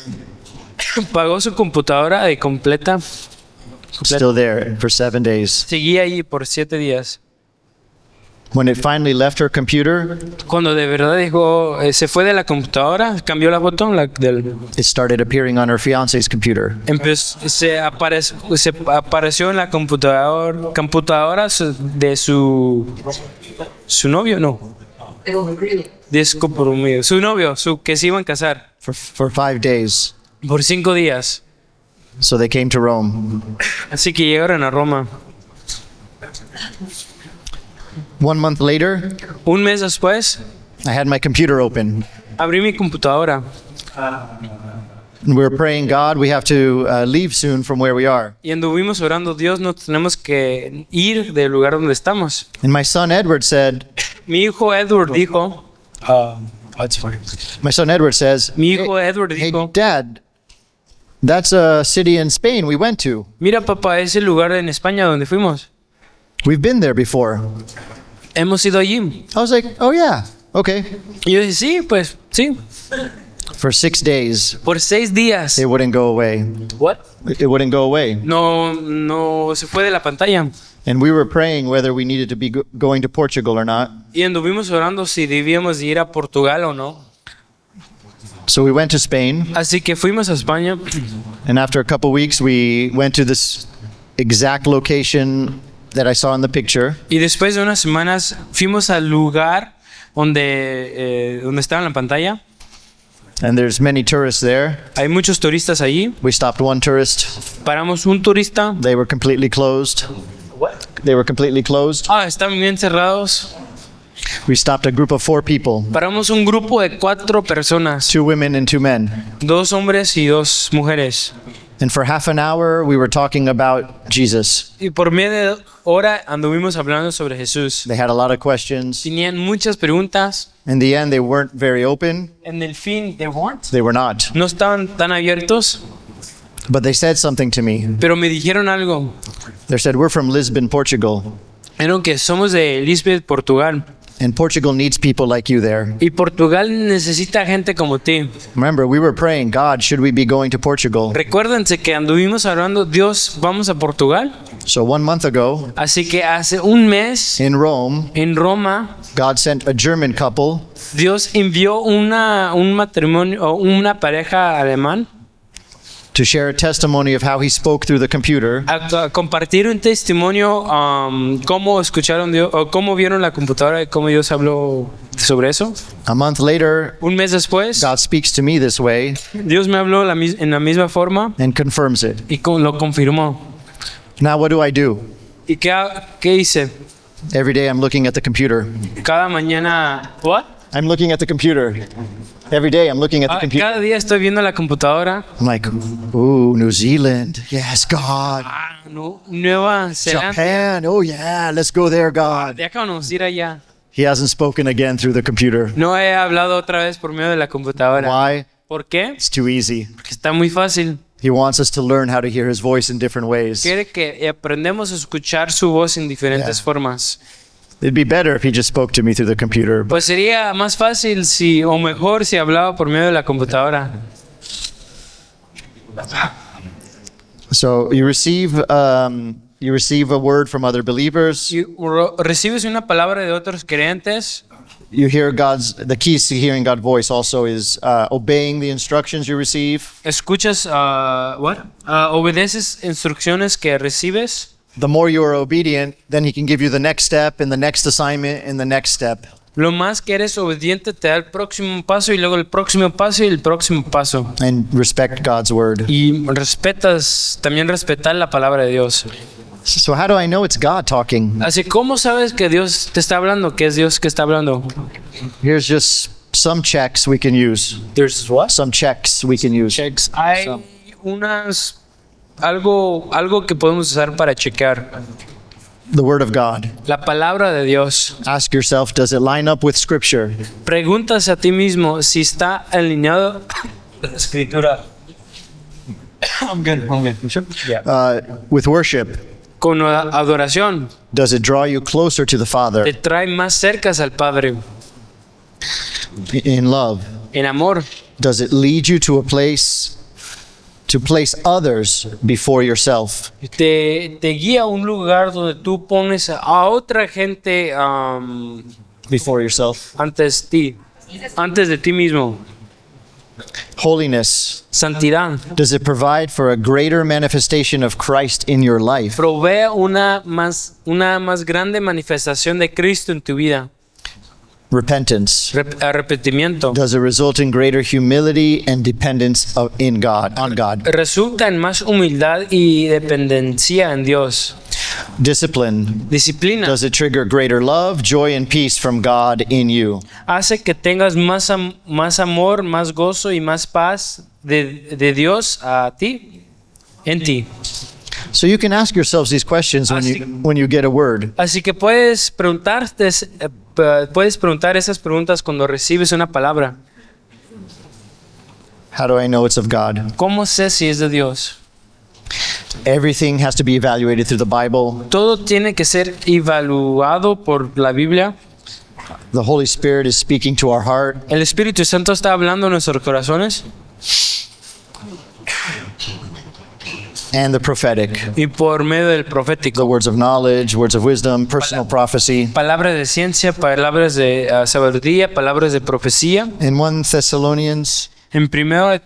pagó su computadora de completa. Still there for 7 days. Seguía allí por 7 días. When it finally left her computer, Cuando de verdad dijo, se fue de la computadora, cambió la foto it started appearing on her fiance's computer. se apareció en la computadora de su novio, no. Descompromiso. Su novio, que se iban a casar For 5 days. por 5 días. So they came to Rome. Así que llegaron a Roma. 1 month later, Un mes después, I had my computer open. abrí mi computadora And we were praying, God, we have to leave soon from where we are. y anduvimos orando, Dios, no tenemos que ir del lugar donde estamos. And my son Edward said, Mi hijo Edward dijo, my son Edward says, mi hijo Edward hey, dijo, Dad, that's a city in Spain we went to. mira papá, ese lugar en España donde fuimos. We've been there before. Hemos ido allí. I was like, oh yeah, okay. Y yo dije, sí, pues, sí. For 6 days, Por 6 días. it wouldn't go away. What? It wouldn't go away. No se fue de la pantalla. And we were praying whether we needed to be going to Portugal or not. Y anduvimos orando si debíamos de ir a Portugal o no. So we went to Spain, Así que fuimos a España and after a couple weeks, we went to this exact location that I saw in the picture. y después de unas semanas fuimos al lugar donde estaba en la pantalla. And there's many tourists there. Hay muchos turistas allí. We stopped one tourist. Paramos un turista. They were completely closed. They were completely closed. Estaban bien cerrados. We stopped a group of 4 people, Paramos un grupo de 4 personas, 2 women and 2 men. 2 hombres y 2 mujeres. And for half an hour, we were talking about Jesus. Y por media hora anduvimos hablando sobre Jesús. They had a lot of questions. Tenían muchas preguntas. In the end, they weren't very open. En el fin, they weren't. They were not. No estaban tan abiertos, But they said something to me. pero me dijeron algo. They said, we're from Lisbon, Portugal. Era que somos de Lisbeth, Portugal. And Portugal needs people like you there. Y Portugal necesita gente como ti. Remember, we were praying, God, should we be going to Portugal? Recuérdense que anduvimos hablando, Dios, vamos a Portugal. So 1 month ago Así que hace un mes in Rome, en Roma, God sent a German couple Dios envió un matrimonio o una pareja alemán to share a testimony of how he spoke through the computer. a compartir un testimonio, cómo escucharon Dios o cómo vieron la computadora y cómo Dios habló sobre eso. A month later, Un mes después, God speaks to me this way Dios me habló en la misma forma and confirms it. y lo confirmó. Now, what do I do? ¿Y qué hice? Every day I'm looking at the computer. Cada mañana, ¿what? I'm looking at the computer. Every day I'm looking at the computer. Cada día estoy viendo la computadora. I'm like, ooh, New Zealand. Yes, God. No, Nueva Zelanda. Japan. Oh, yeah, let's go there, God. Déjanos ir allá. He hasn't spoken again through the computer. No he hablado otra vez por medio de la computadora. Why? ¿Por qué? It's too easy. Porque está muy fácil. He wants us to learn how to hear his voice in different ways. Quiere que aprendamos a escuchar su voz en diferentes Yeah. formas. It'd be better if he just spoke to me through the computer. But Pues sería más fácil o mejor si hablaba por medio de la computadora. so you receive a word from other believers. Y recibes una palabra de otros creyentes. You hear the keys to hearing God's voice also is obeying the instructions you receive. Escuchas, obedeces instrucciones que recibes. The more you are obedient, then he can give you the next step and the next assignment and the next step. Lo más que eres obediente te da el próximo paso y luego el próximo paso y el próximo paso. And respect God's word. Y también respetar la palabra de Dios. So how do I know it's God talking? Así, ¿cómo sabes que Dios te está hablando? Que es Dios que está hablando. Here's just some checks we can use. There's what? Some checks we can use. Checks. Hay algo que podemos usar para checar. The word of God. La palabra de Dios. Ask yourself, does it line up with scripture? Pregúntase a ti mismo si está alineado la escritura. I'm good. Yeah. With worship, Con adoración does it draw you closer to the te Father? trae más cerca al Padre. In love, En amor, does it lead you to a place to place others before yourself? te guía a un lugar donde tú pones a otra gente Before yourself. antes de ti mismo. Holiness, Santidad. does it provide for a greater manifestation of Christ in your life? Provee una más grande manifestación de Cristo en tu vida. Repentance, Arrepentimiento. does it result in greater humility and dependence on God? Resulta en más humildad y dependencia en Dios. Discipline, Disciplina. does it trigger greater love, joy, and peace from God in you? Hace que tengas más amor, más gozo y más paz de Dios en ti. So you can ask yourselves these questions when you get a word. Así que puedes preguntar esas preguntas cuando recibes una palabra. How do I know it's of God? ¿Cómo sé si es de Dios? Everything has to be evaluated through the Bible. Todo tiene que ser evaluado por la Biblia. The Holy Spirit is speaking to our heart. El Espíritu Santo está hablando en nuestros corazones And the prophetic. y por medio del The profético. words of knowledge, words of wisdom, personal prophecy. Palabras de ciencia, palabras de sabiduría, palabras de profecía. In 1 Thessalonians En primero de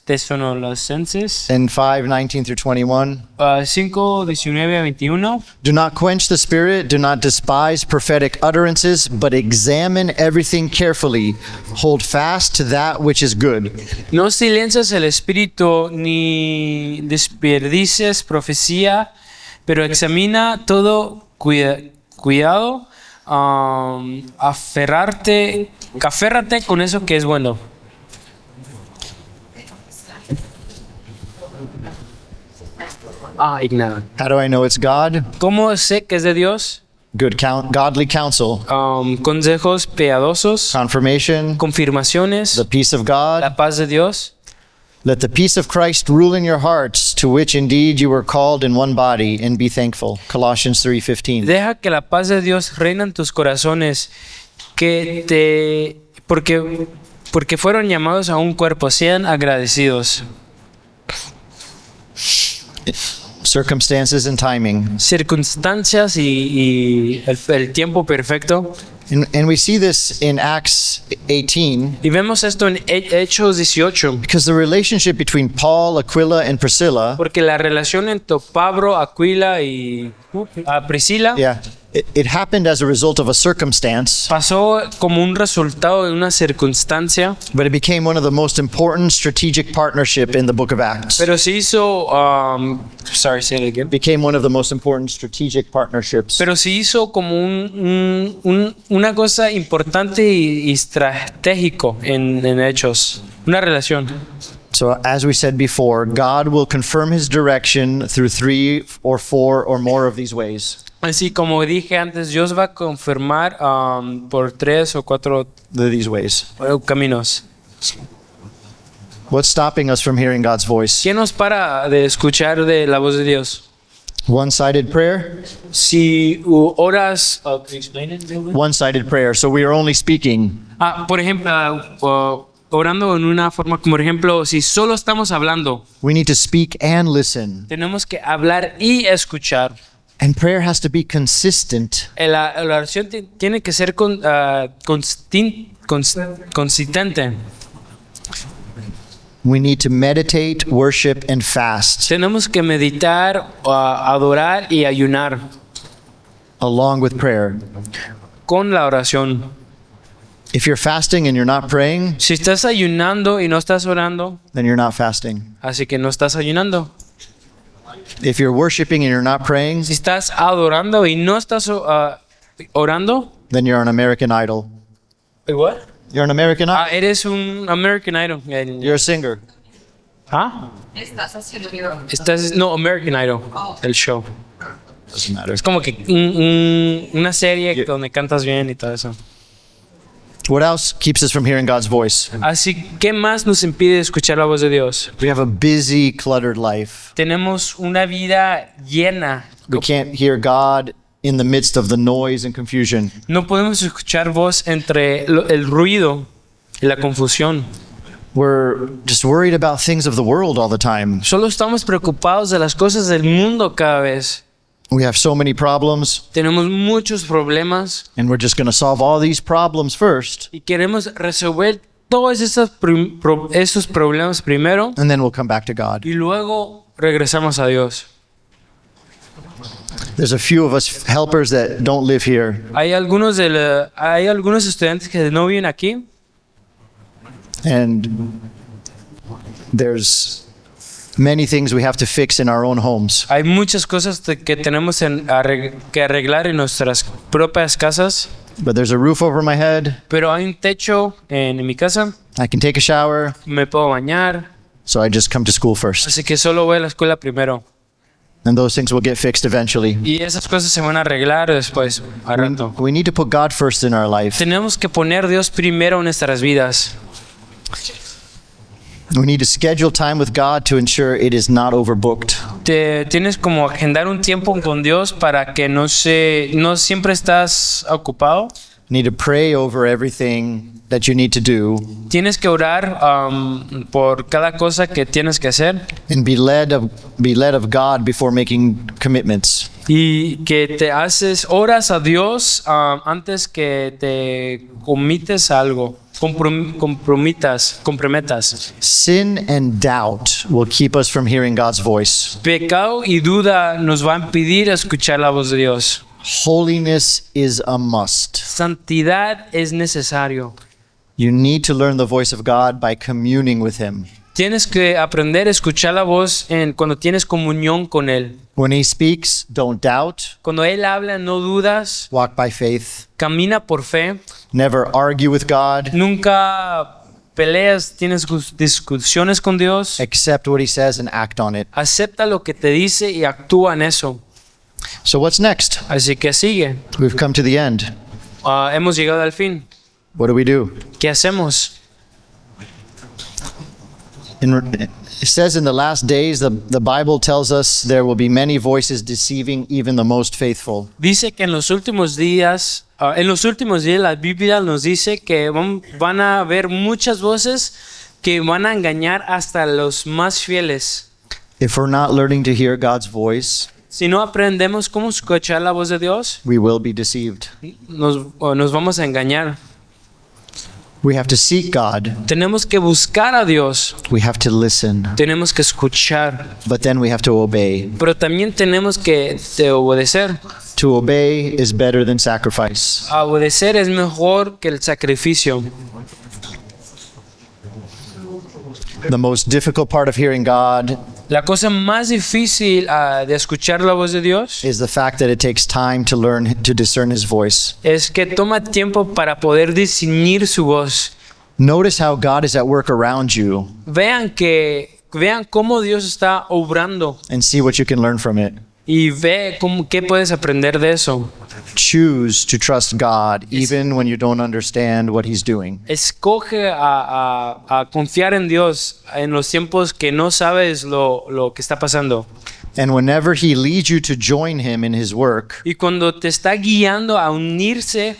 Tesalonicenses in 5:19 through 21. 5:19-21. Do not quench the spirit, do not despise prophetic utterances, but examine everything carefully. Hold fast to that which is good. No silencias el espíritu ni desperdicies profecía, pero examina todo cuidado, aférrate con eso que es bueno. Ignora. How do I know it's God? ¿Cómo sé que es de Dios? Godly counsel, Consejos piadosos, confirmation, confirmaciones, the peace of God, la paz de Dios. Let the peace of Christ rule in your hearts, to which indeed you were called in one body, and be thankful. Colossians 3:15. Deja que la paz de Dios reine en tus corazones, porque fueron llamados a un cuerpo, sean agradecidos. Circumstances and timing. Circunstancias y el tiempo perfecto. And we see this in Acts 18, Y vemos esto en Hechos 18, because the relationship between Paul, Aquila, and Priscilla, porque la relación entre Pablo, Aquila y Priscila it happened as a result of a circumstance, pasó como un resultado de una circunstancia, but it became one of the most important strategic partnership in the book of Acts. pero se hizo, say it again. Became one of the most important strategic partnerships. Pero se hizo como una cosa importante y estratégico en Hechos, una relación. So as we said before, God will confirm his direction through 3 or 4 or more of these ways. Así como dije antes, Dios va a confirmar por 3 o 4 These ways. caminos. What's stopping us from hearing God's voice? ¿Qué nos para de escuchar de la voz de Dios? One-sided prayer? Si oras, can you explain it? One-sided prayer. So we are only speaking. Por ejemplo, orando en una forma, como por ejemplo, si solo estamos hablando, We need to speak and listen. tenemos que hablar y escuchar. And prayer has to be consistent. La oración tiene que ser consistente. We need to meditate, worship, and fast Tenemos que meditar, adorar y ayunar along with prayer. con la oración. If you're fasting and you're not praying, Si estás ayunando y no estás orando, then you're not fasting. así que no estás ayunando. If you're worshiping and you're not praying, Si estás adorando y no estás orando, then you're an American Idol. what? You're an American Idol. Eres un American Idol. You're a singer. Estás haciendo No, American Idol, el show. Doesn't matter. Es como que una serie donde cantas bien y todo eso. What else keeps us from hearing God's voice? Así, ¿qué más nos impide escuchar la voz de Dios? We have a busy, cluttered life. Tenemos una vida llena. We can't hear God in the midst of the noise and confusion. No podemos escuchar voz entre el ruido y la confusión. We're just worried about things of the world all the time. Solo estamos preocupados de las cosas del mundo cada vez. We have so many problems, Tenemos muchos problemas and we're just going to solve all these problems first, y queremos resolver todos esos problemas primero and then we'll come back to God. y luego regresamos a Dios. There's a few of us helpers that don't live here, Hay algunos estudiantes que no viven aquí and there's many things we have to fix in our own homes. Hay muchas cosas que tenemos que arreglar en nuestras propias casas, But there's a roof over my head. pero hay un techo en mi casa, I can take a shower, me puedo bañar, so I just come to school first. así que solo voy a la escuela primero. And those things will get fixed eventually. Y esas cosas se van a arreglar después, a rato. We need to put God first in our life. Tenemos que poner a Dios primero en nuestras vidas. We need to schedule time with God to ensure it is not overbooked. Tienes como agendar un tiempo con Dios para que no siempre estás ocupado. You need to pray over everything that you need to do Tienes que orar por cada cosa que tienes que hacer and be led of God before making commitments. y que te oras a Dios antes que te comites a algo, comprometas. Sin and doubt will keep us from hearing God's voice. Pecado y duda nos va a impedir escuchar la voz de Dios. Holiness is a must. Santidad es necesario. You need to learn the voice of God by communing with Him. Tienes que aprender a escuchar la voz cuando tienes comunión con Él. When He speaks, don't doubt. Cuando Él habla, no dudas, Walk by faith. camina por fe, Never argue with God. nunca peleas, tienes discusiones con Dios. Accept what He says and act on it. Acepta lo que te dice y actúa en eso. So what's next? Así que sigue. We've come to the end. Hemos llegado al fin. What do we do? ¿Qué hacemos? It says in the last days, the Bible tells us there will be many voices deceiving even the most faithful. Dice que en los últimos días, la Biblia nos dice que van a haber muchas voces que van a engañar hasta los más fieles. If we're not learning to hear God's voice, Si no aprendemos cómo escuchar la voz de Dios, we will be deceived. nos vamos a engañar. We have to seek God. Tenemos que buscar a Dios, We have to listen. tenemos que escuchar, But then we have to obey. pero también tenemos que obedecer. To obey is better than sacrifice. Obedecer es mejor que el sacrificio. The most difficult part of hearing God La cosa más difícil de escuchar la voz de Dios is the fact that it takes time to learn to discern His voice. es que toma tiempo para poder discernir su voz. Notice how God is at work around you Vean cómo Dios está obrando and see what you can learn from it. y ve qué puedes aprender de eso. Choose to trust God even when you don't understand what He's doing. Escoge a confiar en Dios en los tiempos que no sabes lo que está pasando. And whenever He leads you to join Him in His work, Y cuando te está guiando a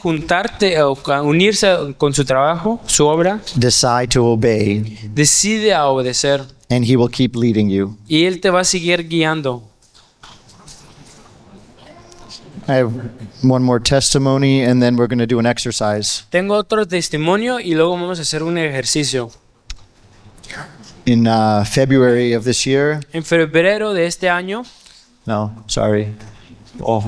juntarte o a unirse con su trabajo, su obra, decide to obey, decide a obedecer and He will keep leading you. y Él te va a seguir guiando. I have one more testimony, and then we're going to do an exercise. Tengo otro testimonio y luego vamos a hacer un ejercicio. In February of this year, En febrero de este año, no, sorry. Oh.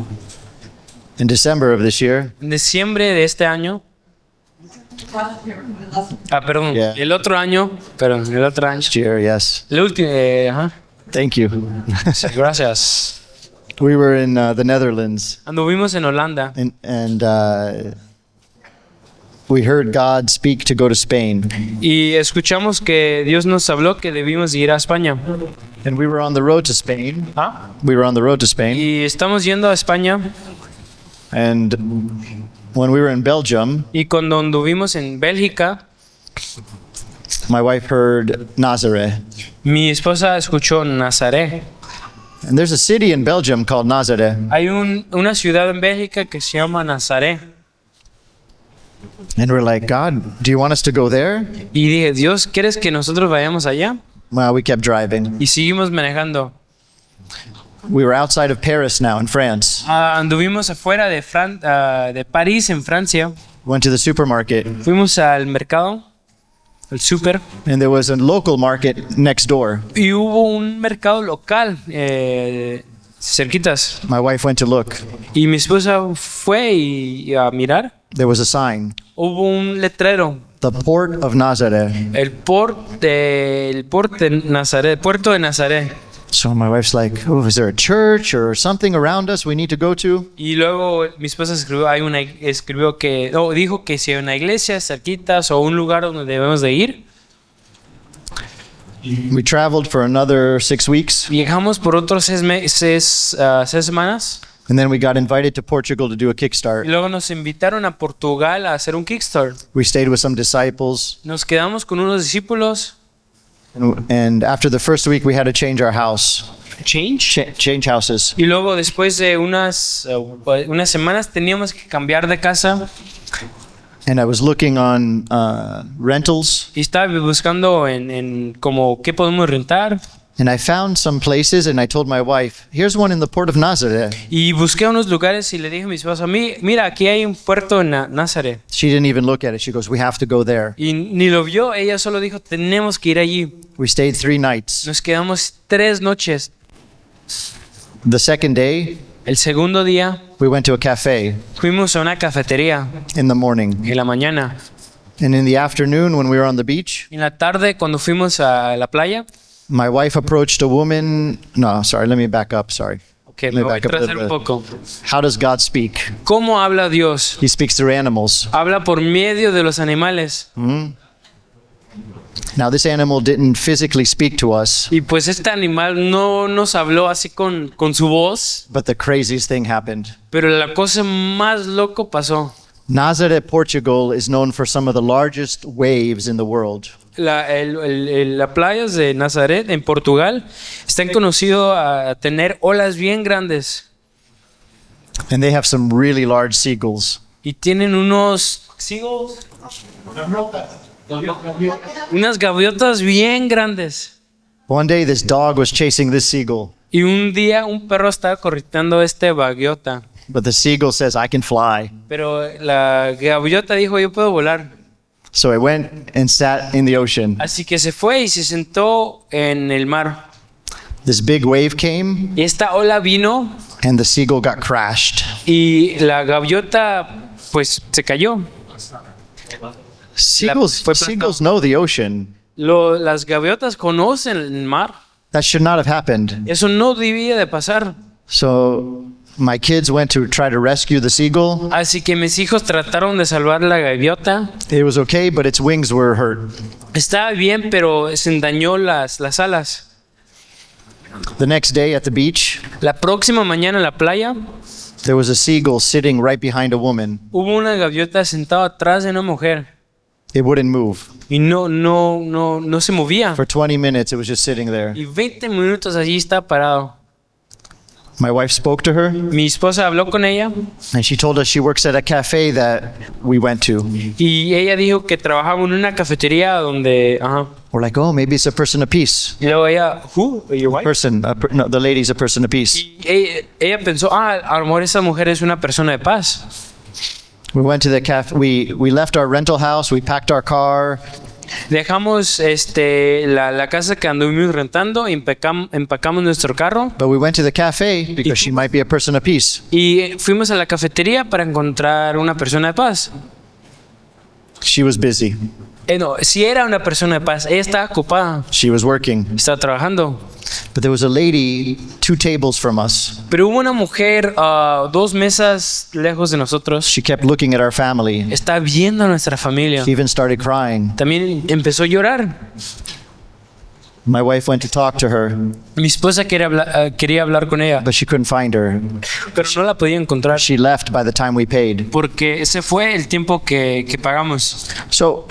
In December of this year, en diciembre de este año, perdón, Yeah. el otro año, last year, yes. el último, ajá, Thank you. sí, gracias. We were in the Netherlands, Anduvimos en Holanda and we heard God speak to go to Spain. y escuchamos que Dios nos habló que debimos ir a España. And we were on the road to Spain. ¿Ah? We were on the road to Spain. Y estamos yendo a España And when we were in Belgium, y cuando anduvimos en Bélgica, my wife heard Nazareth. mi esposa escuchó Nazaret. And there's a city in Belgium called Nazareth. Hay una ciudad en Bélgica que se llama Nazaret. And we're like, God, do you want us to go there? Y dije, Dios, ¿quieres que nosotros vayamos allá? Well, we kept driving. Y seguimos manejando. We were outside of Paris now in France. Anduvimos afuera de París, en Francia. Went to the supermarket, Fuimos al mercado, al súper, and there was a local market next door. y hubo un mercado local cerquitas. My wife went to look. Y mi esposa fue y a mirar. There was a sign, Hubo un letrero, the port of Nazareth. el puerto de Nazaret. So my wife's like, oh, is there a church or something around us we need to go to? Y luego mi esposa dijo que si hay una iglesia cerquitas o un lugar donde debemos de ir. We traveled for another 6 weeks, Viajamos por otros 6 semanas and then we got invited to Portugal to do a y kickstart. luego nos invitaron a Portugal a hacer un Kickstart. We stayed with some disciples, Nos quedamos con unos discípulos. and after the first week, we had to change our house, Change. change houses. Y luego después de unas semanas teníamos que cambiar de casa And I was looking on rentals, y estaba buscando en como qué podemos rentar. and I found some places, and I told my wife, here's one in the port of Nazareth. Y busqué unos lugares y le dije a mi esposa, mira, aquí hay un puerto en Nazaret. She didn't even look at it. She goes, we have to go there. Y ni lo vio, ella solo dijo, tenemos que ir allí. We stayed 3 nights. Nos quedamos 3 noches. The second day, El segundo día we went to a cafe fuimos a una cafetería in the morning. en la mañana. And in the afternoon, when we were on the beach, En la tarde, cuando fuimos a la playa, my wife approached a woman. No, sorry, let me back up. Sorry. ok, me voy a back up a atrasar little un bit. poco. How does God speak? ¿Cómo habla Dios? He speaks through animals. Habla por medio de los animales. Now, this animal didn't physically speak to us, Y pues este animal no nos habló así con su voz, but the craziest thing happened. pero la cosa más loco pasó. Nazareth, Portugal is known for some of the largest waves in the world. las playas de Nazaret en Portugal están conocidos a tener olas bien grandes And they have some really large seagulls. y tienen unos seagulls, unas gaviotas bien grandes. One day, this dog was chasing this seagull, Y un día un perro estaba correteando este gaviota, but the seagull says, I can fly. pero la gaviota dijo yo puedo volar. So it went and sat in the ocean. Así que se fue y se sentó en el mar. This big wave came, Y esta ola vino and the seagull got crashed. y la gaviota pues se cayó. Seagulls, fue seagulls know the ocean. Las gaviotas conocen el mar. That should not have happened. Eso no debía de pasar. So my kids went to try to rescue the seagull. Así que mis hijos trataron de salvar la gaviota. It was okay, but its wings were hurt. Estaba bien, pero se dañó las alas. The next day at the beach, La próxima mañana en la playa there was a seagull sitting right behind a woman. hubo una gaviota sentada atrás de una mujer It wouldn't move. y no se movía. For 20 minutes, it was just sitting there. Y 20 minutos allí estaba parado. My wife spoke to her, Mi esposa habló con ella and she told us she works at a cafe that we went to. y ella dijo que trabajaba en una cafetería donde... Ajá. We're like, oh, maybe it's a person apiece. Y luego ella... Who? Your wife? No, the lady's a person apiece. Y ella pensó, a lo mejor esa mujer es una persona de paz. We went to the cafe. We left our rental house. We packed our car. Dejamos la casa que anduvimos rentando, empacamos nuestro carro But we went to the cafe because she might be a person apiece. y fuimos a la cafetería para encontrar una persona de paz. She was busy. No, si era una persona de paz, ella estaba ocupada, She was working. estaba trabajando. But there was a lady 2 tables from us. Pero hubo una mujer 2 mesas lejos de nosotros. She kept looking at our family. Está viendo a nuestra familia. She even started crying. También empezó a llorar. My wife went to talk to her, Mi esposa quería hablar con ella, but she couldn't find her. pero no la podía encontrar She left by the time we paid. porque ese fue el tiempo que pagamos. So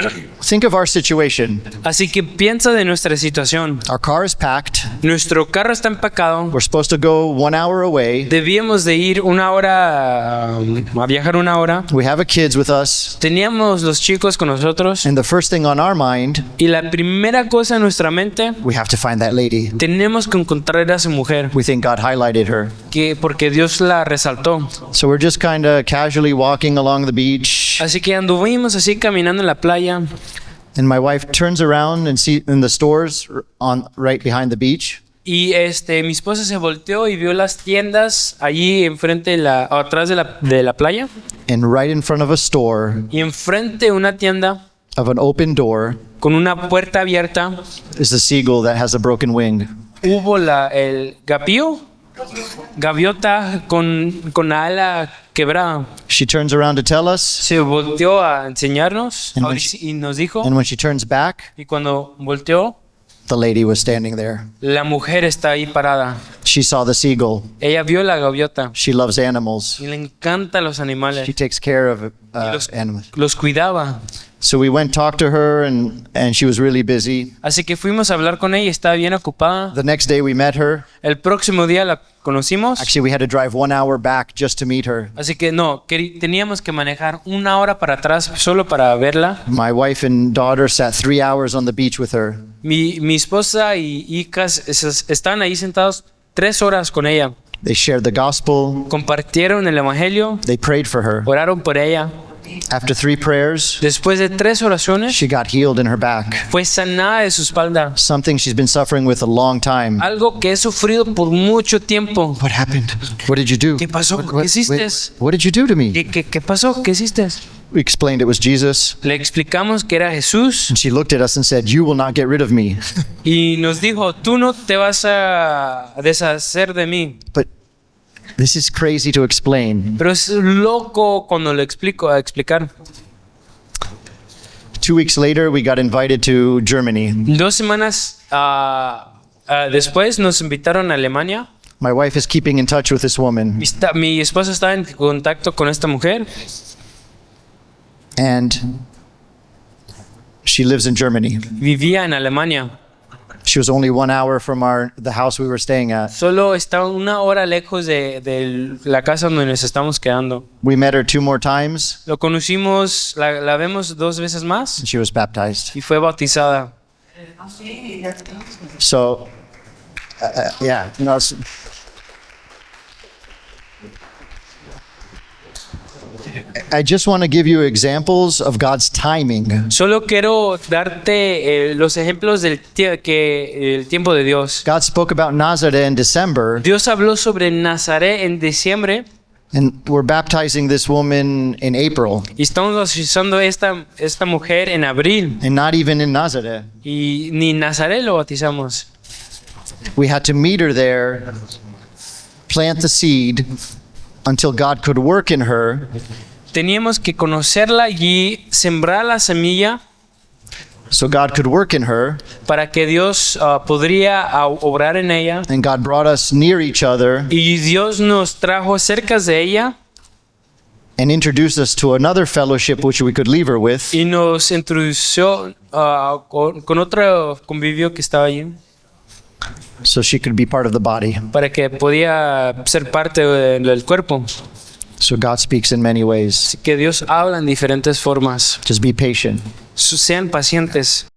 think of our situation. Así que piensa de nuestra situación. Our car is packed. Nuestro carro está empacado. We're supposed to go 1 hour away. Debíamos de ir 1 hora a viajar 1 hora. We have a kids with us. Teníamos los chicos con nosotros And the first thing on our mind, y la primera cosa en nuestra mente, we have to find that lady. tenemos que encontrar a esa mujer We think God highlighted her. porque Dios la resaltó. So we're just kind of casually walking along the beach. Así que anduvimos así caminando en la playa And my wife turns around and see in the stores right behind the beach. y mi esposa se volteó y vio las tiendas allí enfrente atrás de la playa And right in front of a store y enfrente de una tienda of an open door con una puerta abierta is the seagull that has a broken wing. hubo el gaviota con la ala quebrada. She turns around to tell us. Se volteó a enseñarnos And when she- y nos dijo, And when she turns back, y cuando volteó, the lady was standing there. la mujer está ahí parada. She saw the seagull. Ella vio la gaviota She loves animals. y le encantan los animales. She takes care of los- animals. Los cuidaba. So we went talk to her, and she was really busy. Así que fuimos a hablar con ella y estaba bien ocupada. The next day we met her. El próximo día la conocimos. Actually, we had to drive 1 hour back just to meet her. Así que teníamos que manejar 1 hora para atrás solo para verla. My wife and daughter sat 3 hours on the beach with her. Mi esposa y hijas estaban ahí sentados 3 horas con ella. They shared the gospel. Compartieron el evangelio, They prayed for her. oraron por ella. After 3 prayers, Después de 3 oraciones, she got healed in her back. fue sanada de su espalda. Something she's been suffering with a long time. Algo que he sufrido por mucho tiempo. What happened? What did you do? ¿Qué pasó? ¿Qué hiciste? What did you do to me? ¿Qué pasó? ¿Qué hiciste? We explained it was Jesus. Le explicamos que era Jesús And she looked at us and said, "You will not get rid of me." y nos dijo, tú no te vas a deshacer de mí. But this is crazy to explain. Pero es loco cuando lo a explicar. 2 weeks later, we got invited to Germany. 2 semanas después nos invitaron a Alemania. My wife is keeping in touch with this woman, Mi esposa estaba en contacto con esta mujer and She lives in Germany. Vivía en Alemania. She was only 1 hour from the house we were staying at. Solo estaba 1 hora lejos de la casa donde nos estamos quedando. We met her 2 more times, Lo conocimos, la vemos 2 veces más and she was baptized. y fue bautizada. So, yeah, no, I just want to give you examples of God's timing. Solo quiero darte los ejemplos el tiempo de Dios. God spoke about Nazareth in December, Dios habló sobre Nazaret en diciembre and we're baptizing this woman in April, y estamos bautizando esta mujer en abril and not even in Nazareth. y ni Nazaret lo bautizamos. We had to meet her there, plant the seed until God could work in her, Teníamos que conocerla y sembrar la semilla so God could work in her, para que Dios podría obrar en ella. and God brought us near each other Y Dios nos trajo cerca de ella and introduced us to another fellowship which we could leave her with. y nos introdujo con otro convivio que estaba allí So she could be part of the body. para que podía ser parte del cuerpo. So God speaks in many ways. Así que Dios habla en diferentes formas. Just be patient. Sean pacientes.